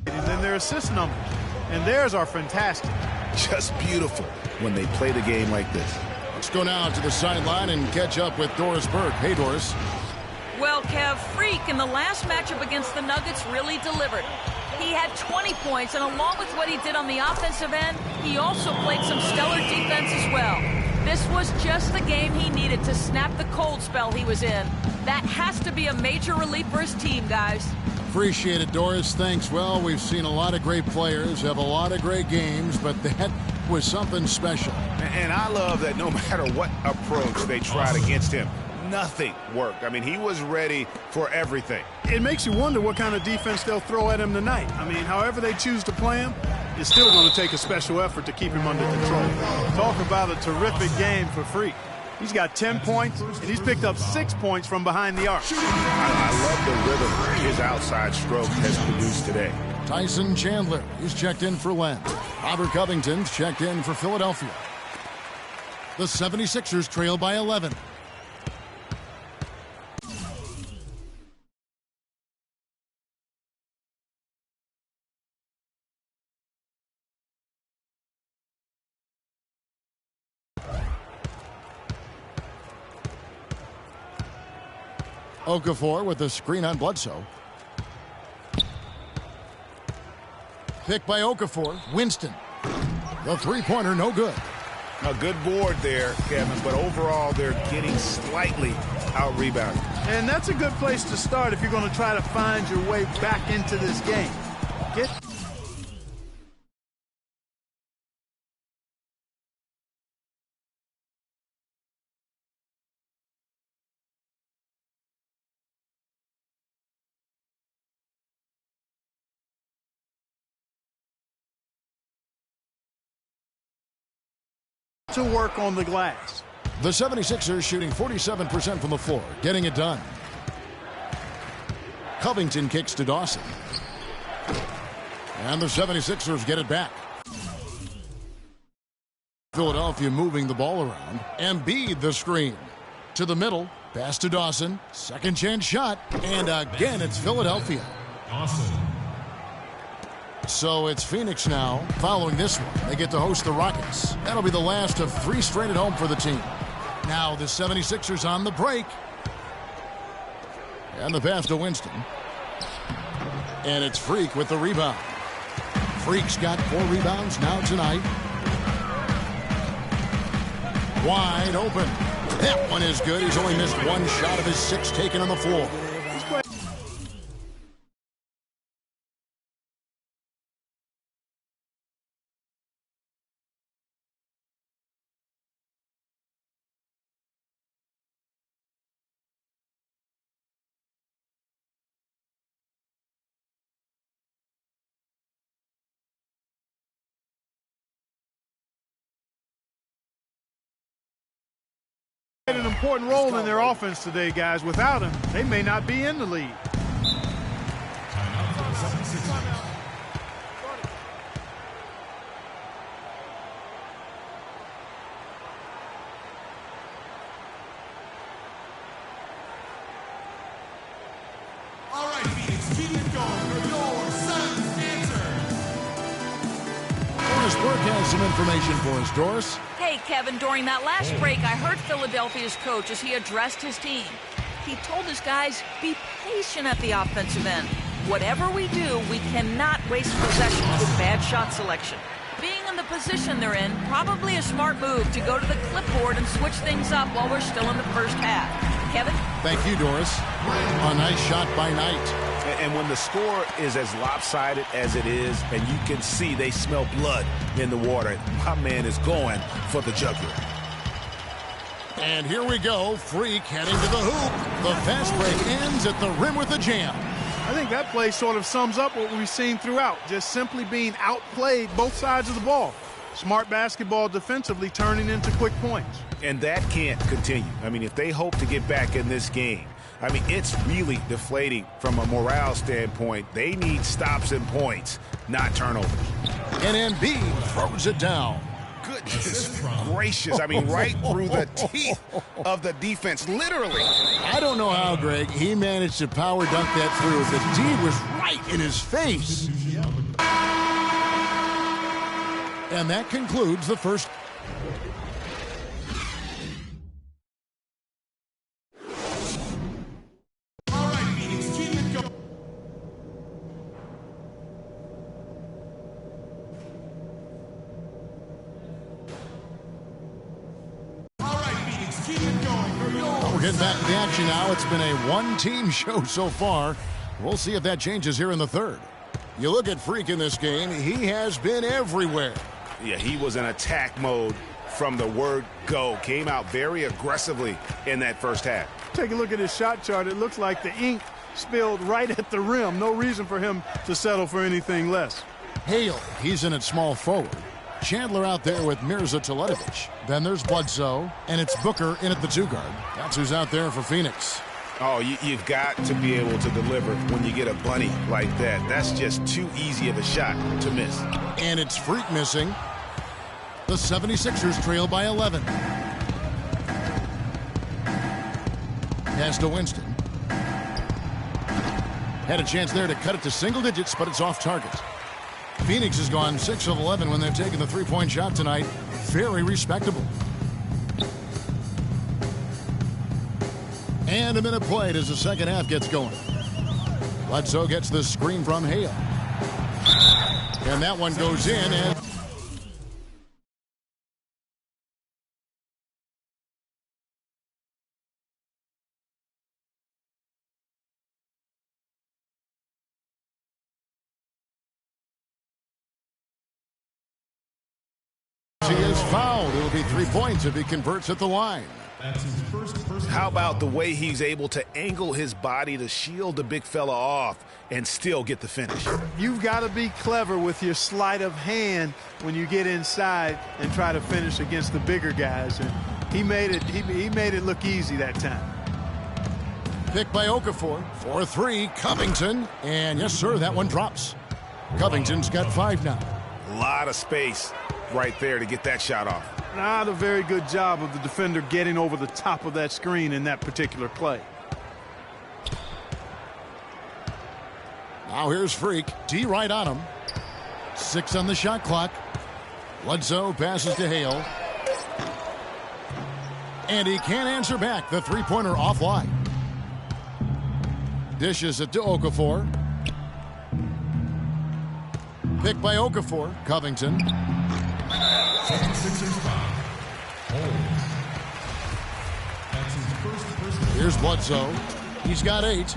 And then their assist numbers. And theirs are fantastic. Just beautiful when they play the game like this. Let's go now to the sideline and catch up with Doris Burke. Hey, Doris. Well, Kev, Freak in the last matchup against the Nuggets really delivered. He had 20 points, and along with what he did on the offensive end, he also played some stellar defense as well. This was just the game he needed to snap the cold spell he was in. That has to be a major relief for his team, guys. Appreciate it, Doris. Thanks. Well, we've seen a lot of great players have a lot of great games, but that was something special. And I love that no matter what approach they tried against him, nothing worked. I mean, he was ready for everything. It makes you wonder what kind of defense they'll throw at him tonight. I mean, however they choose to play him, it's still going to take a special effort to keep him under control. Talk about a terrific game for Freak. He's got 10 points, and he's picked up 6 points from behind the arc. I love the rhythm his outside stroke has produced today. Tyson Chandler, he's checked in for Len. Robert Covington's checked in for Philadelphia. The 76ers trail by 11. Okafor with the screen on Bledsoe. Pick by Okafor. Winston. The three-pointer, no good. A good board there, Kevin, but overall they're getting slightly out-rebounded. And that's a good place to start if you're going to try to find your way back into this game. Get to work on the glass. The 76ers shooting 47% from the floor, getting it done. Covington kicks to Dawson. And the 76ers get it back. Philadelphia moving the ball around. Embiid the screen. To the middle. Pass to Dawson. Second chance shot. And again, it's Philadelphia. Dawson. So it's Phoenix now. Following this one, they get to host the Rockets. That'll be the last of 3 straight at home for the team. Now the 76ers on the break. And the pass to Winston. And it's Freak with the rebound. Freak's got 4 rebounds now tonight. Wide open. That one is good. He's only missed 1 shot of his 6 taken on the floor. An important role in their offense today, guys. Without him, they may not be in the lead. All right, Phoenix, keep it going for your Suns answer. Doris Burke has some information for us, Doris. Hey, Kevin, during that last break, I heard Philadelphia's coach as he addressed his team. He told his guys, be patient at the offensive end. Whatever we do, we cannot waste possessions with bad shot selection. Being in the position they're in, probably a smart move to go to the clipboard and switch things up while we're still in the first half. Kevin? Thank you, Doris. A nice shot by Knight. And when the score is as lopsided as it is, and you can see they smell blood in the water, my man is going for the jugular. And here we go. Freak heading to the hoop. The fast break ends at the rim with a jam. I think that play sort of sums up what we've seen throughout. Just simply being outplayed both sides of the ball. Smart basketball defensively turning into quick points. And that can't continue. I mean, if they hope to get back in this game, I mean, it's really deflating from a morale standpoint. They need stops and points, not turnovers. And Embiid throws it down. Goodness gracious. I mean, right through the teeth of the defense, literally. I don't know how, Greg, he managed to power dunk that through. The D was right in his face. And that concludes the first. We're getting back to the action now. It's been a one-team show so far. We'll see if that changes here in the third. You look at Freak in this game, he has been everywhere. Yeah, he was in attack mode from the word go. Came out very aggressively in that first half. Take a look at his shot chart. It looks like the ink spilled right at the rim. No reason for him to settle for anything less. Hale, he's in at small forward. Chandler out there with Mirza Teletovic. Then there's Bledsoe, and it's Booker in at the 2 guard. That's who's out there for Phoenix. Oh, you've got to be able to deliver when you get a bunny like that. That's just too easy of a shot to miss. And it's Freak missing. The 76ers trail by 11. Pass to Winston. Had a chance there to cut it to single digits, but it's off target. Phoenix has gone 6 of 11 when they've taken the three-point shot tonight. Very respectable. And a minute played as the second half gets going. Bledsoe gets the screen from Hale. And that one goes in. And he is fouled. It will be 3 points if he converts at the line. That's his first personal How about the way he's able to angle his body to shield the big fella off and still get the finish? You've got to be clever with your sleight of hand when you get inside and try to finish against the bigger guys. And he made it look easy that time. Pick by Okafor for 3, Covington. And yes, sir, that one drops. Covington's got 5 now. A lot of space right there to get that shot off. Not a very good job of the defender getting over the top of that screen in that particular play. Now here's Freak. D right on him. 6 on the shot clock. Bledsoe passes to Hale. And he can't answer back. The three-pointer offline. Dishes it to Okafor. Pick by Okafor. Covington. 76ers foul. That's his first personal. Here's Bledsoe. He's got 8.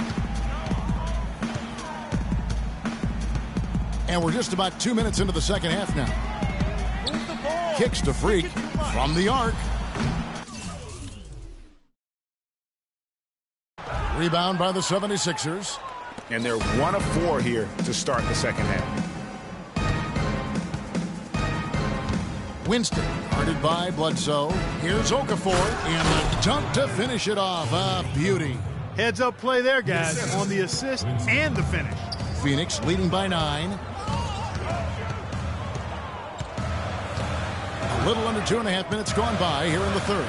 And we're just about 2 minutes into the second half now. Kicks to Freak from the arc. Rebound by the 76ers. And they're 1 of 4 here to start the second half. Winston, guarded by Bledsoe. Here's Okafor, and the dunk to finish it off. A beauty. Heads up play there, guys, on the assist and the finish. Phoenix leading by 9. A little under 2.5 minutes gone by here in the third.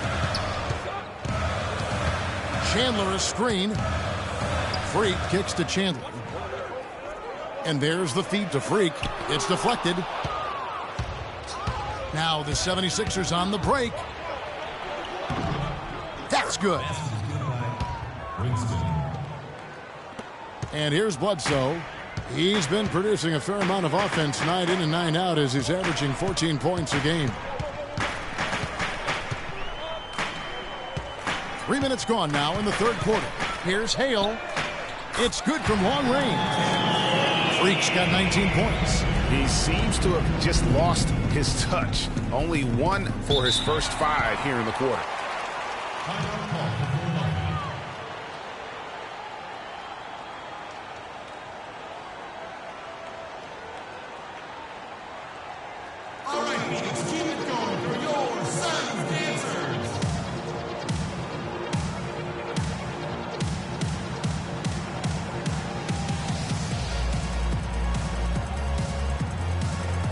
Chandler a screen. Freak kicks to Chandler. And there's the feed to Freak. It's deflected. Now the 76ers on the break. That's good. And here's Bledsoe. He's been producing a fair amount of offense night in and night out as he's averaging 14 points a game. 3 minutes gone now in the third quarter. Here's Hale. It's good from long range. Freak's got 19 points. He seems to have just lost his touch. Only 1 for his first 5 here in the quarter. All right, Phoenix, keep it going for your Suns dancers.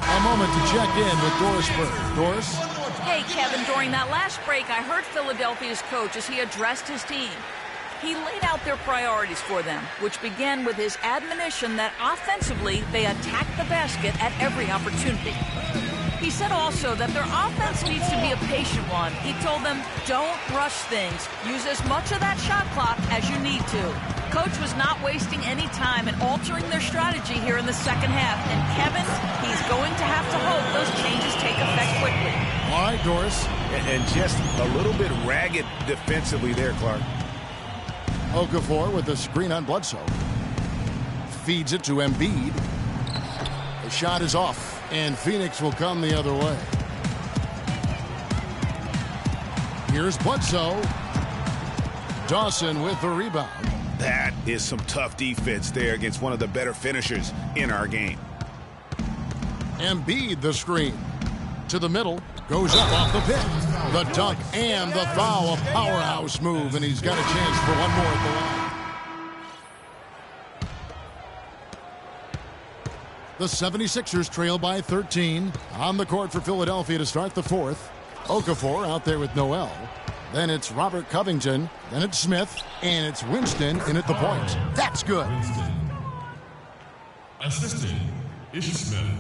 A moment to check in with Doris Burke. Doris? Hey, Kevin, during that last break, I heard Philadelphia's coach as he addressed his team. He laid out their priorities for them, which began with his admonition that offensively, they attack the basket at every opportunity. He said also that their offense needs to be a patient one. He told them, don't rush things. Use as much of that shot clock as you need to. Coach was not wasting any time in altering their strategy here in the second half. And Kevin, he's going to have to hope those changes take effect quickly. All right, Doris. And just a little bit ragged defensively there, Clark. Okafor with the screen on Bledsoe. Feeds it to Embiid. The shot is off, and Phoenix will come the other way. Here's Bledsoe. Dawson with the rebound. That is some tough defense there against one of the better finishers in our game. Embiid the screen. To the middle. Goes up off the pick. The dunk and the foul. A powerhouse move, and he's got a chance for one more at the line. The 76ers trail by 13. On the court for Philadelphia to start the fourth. Okafor out there with Noel. Then it's Robert Covington. Then it's Smith. And it's Winston in at the point. That's good. Winston. Assistant, Ish Smith.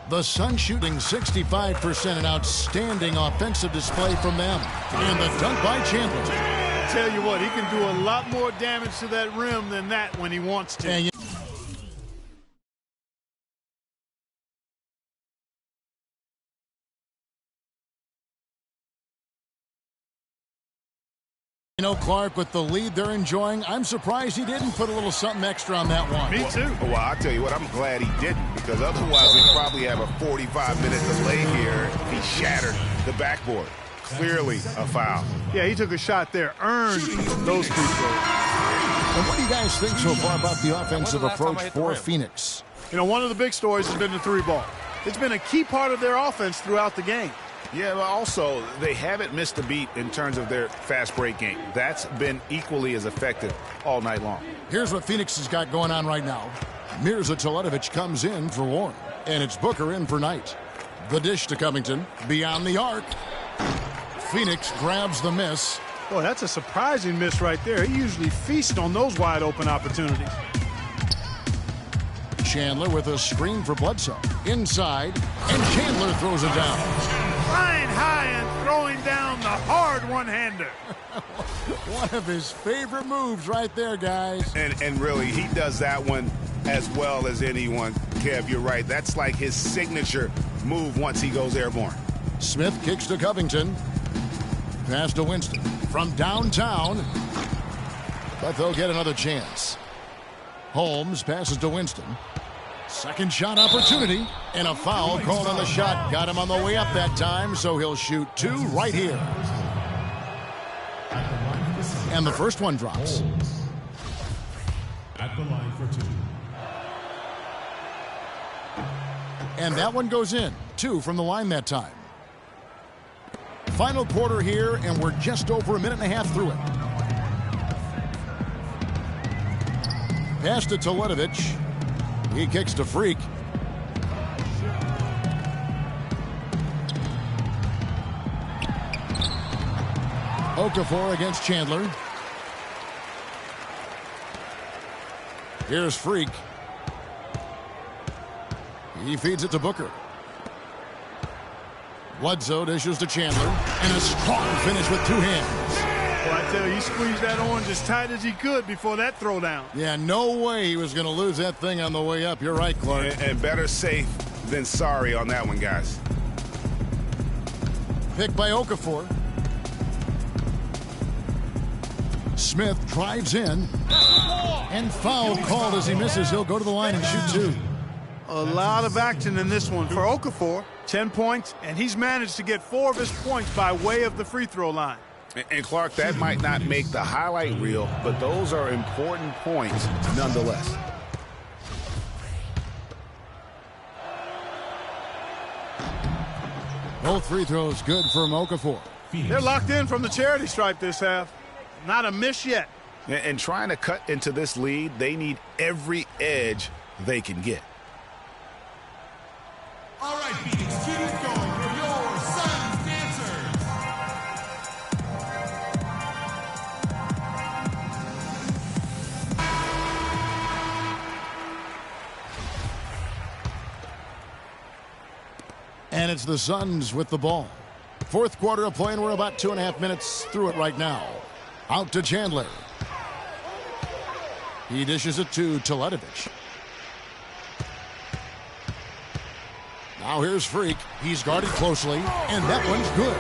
The Suns shooting 65%, an outstanding offensive display from them. And the dunk by Chandler. I tell you what, he can do a lot more damage to that rim than that when he wants to. And you know, Clark, with the lead they're enjoying, I'm surprised he didn't put a little something extra on that one. Me too. Well, I'll tell you what, I'm glad he didn't, because otherwise we'd probably have a 45-minute delay here if he shattered the backboard. clearly a foul. Yeah, he took a shot there, earned those free throws. And what do you guys think so far about the offensive approach for Phoenix? You know, one of the big stories has been the three ball. It's been a key part of their offense throughout the game. Yeah, but also they haven't missed a beat in terms of their fast break game. That's been equally as effective all night long. Here's what Phoenix has got going on right now. Mirza Teletovic comes in for Warren, and it's Booker in for Knight. The dish to Covington, beyond the arc. Phoenix grabs the miss. Boy, that's a surprising miss right there. He usually feasts on those wide open opportunities. Chandler with a screen for Bledsoe. Inside, and Chandler throws it down. Flying high and throwing down the hard one-hander. One of his favorite moves right there, guys. And really, he does that one as well as anyone. Kev, you're right. That's like his signature move once he goes airborne. Smith kicks to Covington. Pass to Winston from downtown. But they'll get another chance. Holmes passes to Winston. Second shot opportunity, and a foul called on the shot. Got him on the way up that time, so he'll shoot two right here. And the first one drops. At the line for two. And that one goes in. Two from the line that time. Final quarter here, and we're just over a minute and a half through it. Pass to Teletovic. He kicks to Freak. Okafor against Chandler. Here's Freak. He feeds it to Booker. Bledsoe dishes to Chandler. And a strong finish with two hands. Well, I tell you, he squeezed that orange as tight as he could before that throwdown. Yeah, no way he was going to lose that thing on the way up. You're right, Clark. And better safe than sorry on that one, guys. Pick by Okafor. Smith drives in. And foul called as he misses. He'll go to the line and shoot two. A lot of action in this one for Okafor. 10 points, and he's managed to get 4 of his points by way of the free throw line. And Clark, that might not make the highlight reel, but those are important points nonetheless. Both free throws good for Okafor. They're locked in from the charity stripe this half. Not a miss yet. And trying to cut into this lead, they need every edge they can get. All right, Phoenix, keep it going for your Suns dancers. And it's the Suns with the ball. Fourth quarter of play, and we're about 2.5 minutes through it right now. Out to Chandler. He dishes it to Teletovic. Now here's Freak. He's guarded closely, and that one's good.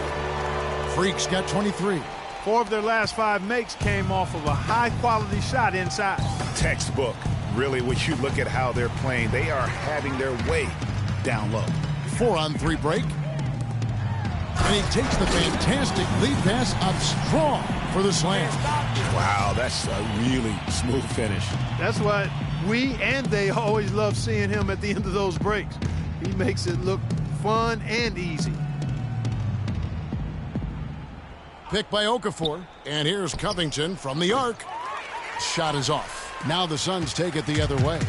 Freak's got 23. 4 of their last 5 makes came off of a high-quality shot inside. Textbook. Really, when you look at how they're playing, they are having their way down low. 4-on-3 break. And he takes the fantastic lead pass up strong for the slam. Wow, that's a really smooth finish. That's what we and they always love seeing him at the end of those breaks. He makes it look fun and easy. Pick by Okafor. And here's Covington from the arc. Shot is off. Now the Suns take it the other way.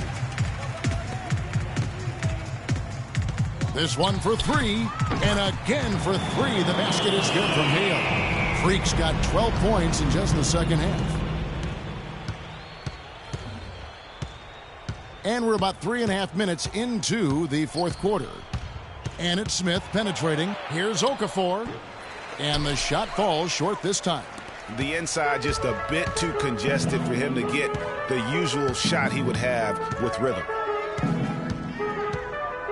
This one for 3. And again for 3. The basket is good from Hale. Freak's got 12 points in just the second half. And we're about 3.5 minutes into the fourth quarter. And it's Smith penetrating. Here's Okafor. And the shot falls short this time. The inside just a bit too congested for him to get the usual shot he would have with rhythm.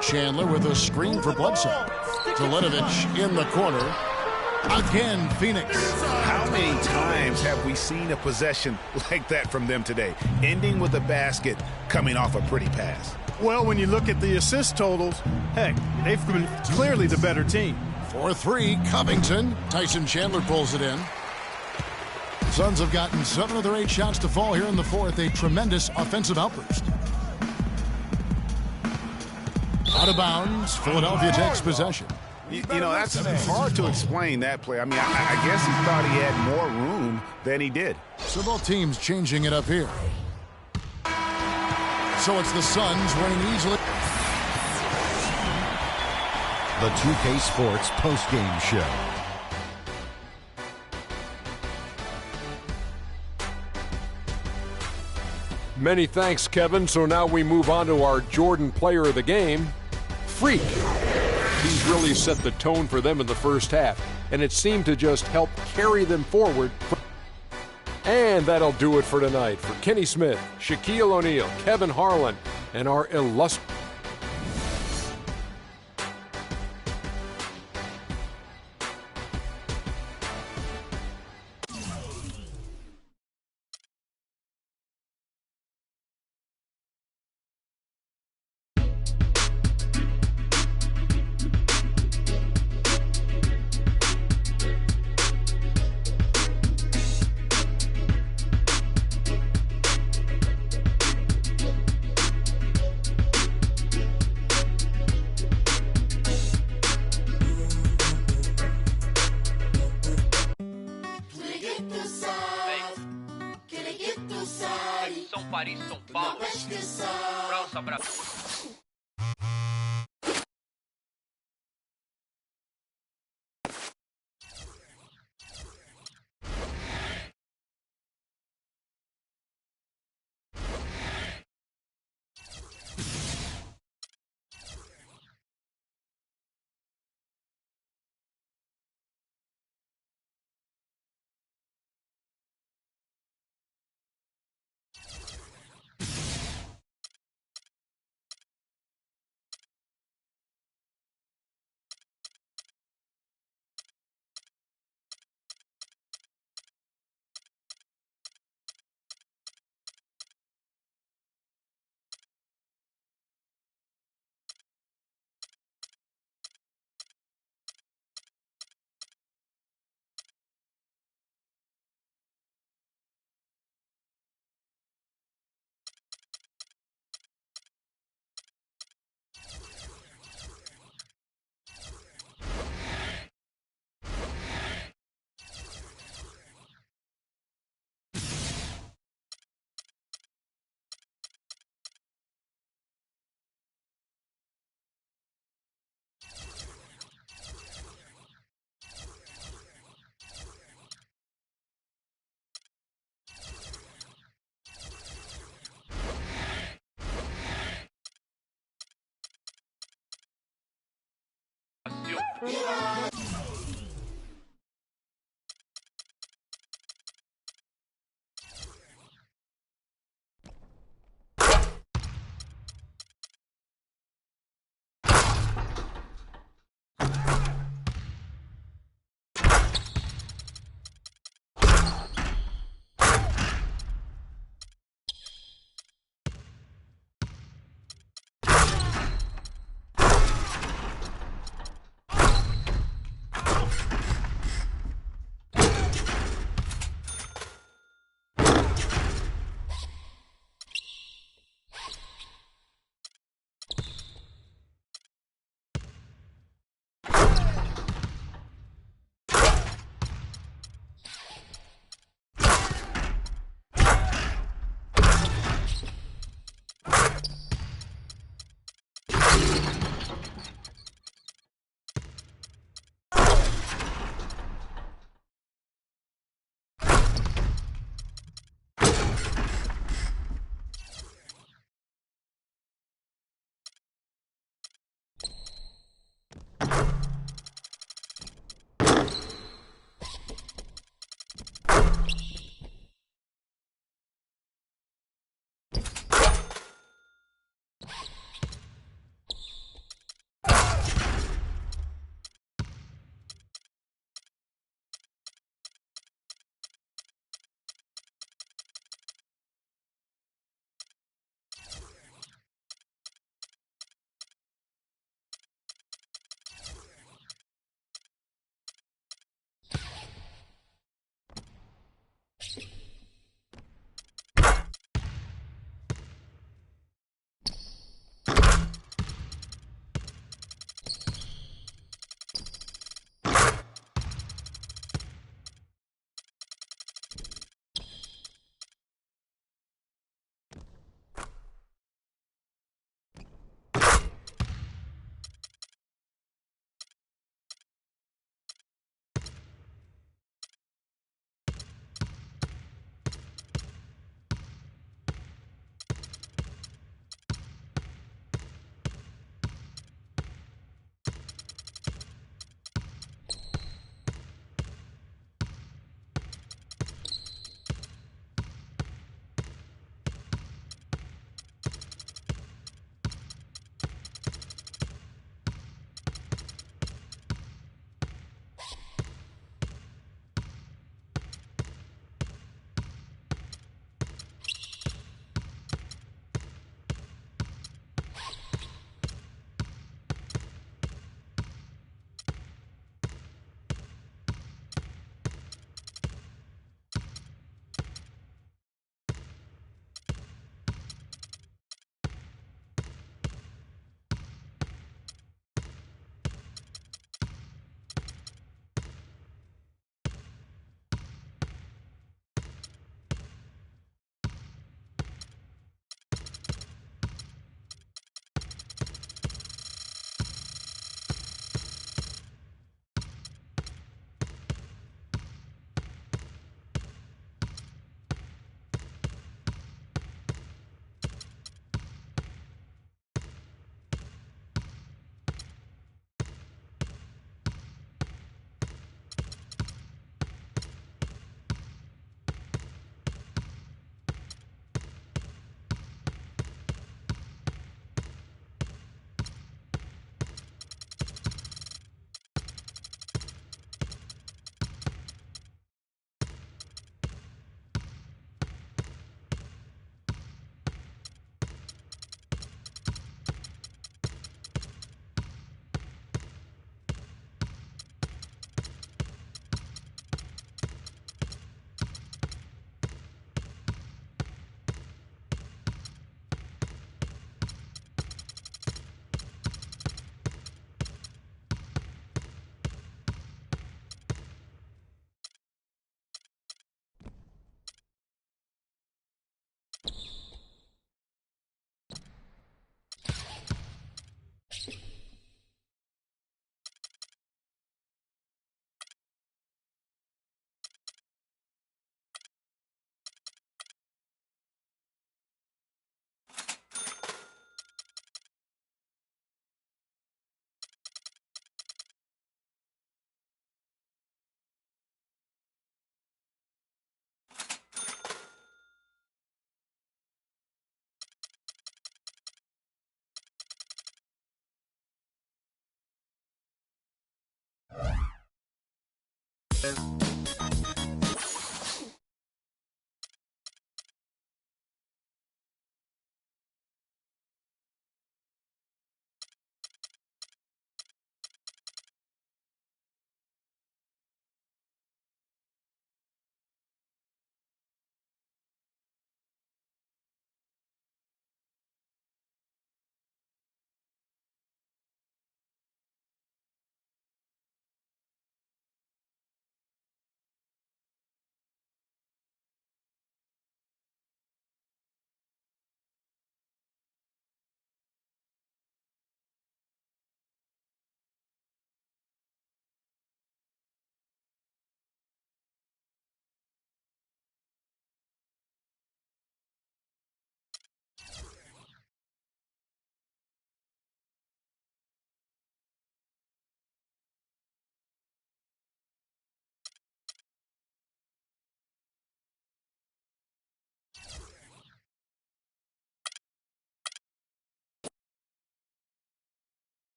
Chandler with a screen for Bledsoe. Teletovic in the corner. Again, Phoenix. How many times have we seen a possession like that from them today? Ending with a basket, coming off a pretty pass. Well, when you look at the assist totals, heck, they've been clearly the better team. For three, Covington. Tyson Chandler pulls it in. Suns have gotten 7 of their 8 shots to fall here in the fourth. A tremendous offensive outburst. Out of bounds. Philadelphia takes possession. You know, that's hard to explain that play. I mean, I guess he thought he had more room than he did. So both teams changing it up here. So it's the Suns winning easily. The 2K Sports postgame show. Many thanks, Kevin. So now we move on to our Jordan player of the game, Freak. He's really set the tone for them in the first half, and it seemed to just help carry them forward. And that'll do it for tonight. For Kenny Smith, Shaquille O'Neal, Kevin Harlan, and our illustrious Paris, São Paulo, França, Brasil.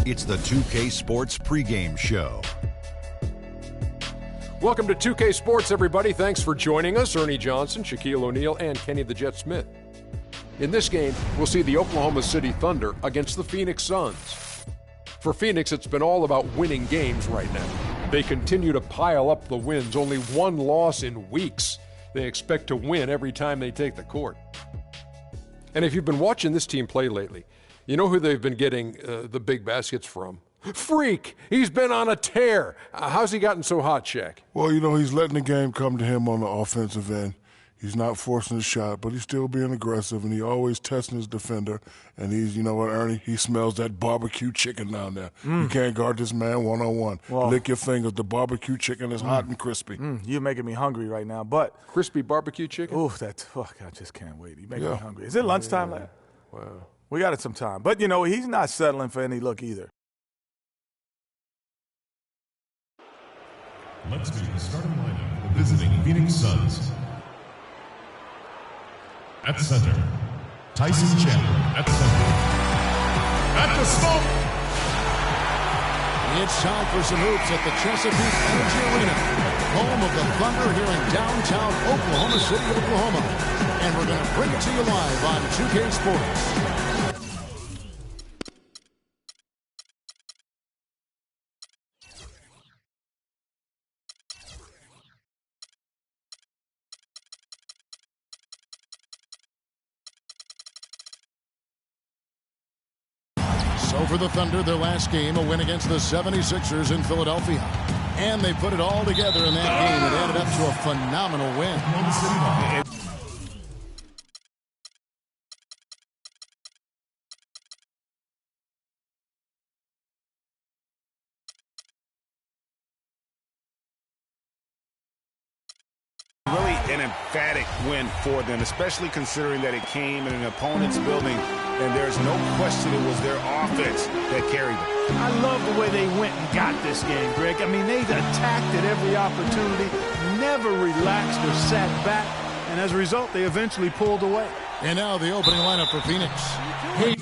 It's the 2K Sports pregame show. Welcome to 2K Sports, everybody. Thanks for joining us. Ernie Johnson, Shaquille O'Neal, and Kenny the Jet Smith. In this game, we'll see the Oklahoma City Thunder against the Phoenix Suns. For Phoenix, it's been all about winning games right now. They continue to pile up the wins, only one loss in weeks. They expect to win every time they take the court. And if you've been watching this team play lately, you know who they've been getting the big baskets from? Freak! He's been on a tear. How's he gotten so hot, Shaq? Well, you know, he's letting the game come to him on the offensive end. He's not forcing the shot, but he's still being aggressive, and he always testing his defender. And he's, you know what, Ernie? He smells that barbecue chicken down there. You can't guard this man one-on-one. Well, lick your fingers. The barbecue chicken is hot and crispy. You're making me hungry right now, but crispy barbecue chicken? Ooh, I just can't wait. You make me hungry. Is it lunchtime? Yeah. Wow. We got it some time. But, you know, he's not settling for any look either. Let's meet the starting lineup for the visiting Phoenix Suns. At center, Tyson Chandler at center. At the smoke! It's time for some hoops at the Chesapeake Energy Arena, home of the Thunder here in downtown Oklahoma City, Oklahoma. And we're going to bring it to you live on 2K Sports. So for the Thunder, their last game, a win against the 76ers in Philadelphia. And they put it all together in that game. It added up to a phenomenal win. Really an emphatic win for them, especially considering that it came in an opponent's building, and there's no question it was their offense that carried them. I love the way they went and got this game, Greg. I mean, they attacked at every opportunity, never relaxed or sat back, and as a result, they eventually pulled away. And now the opening lineup for Phoenix. He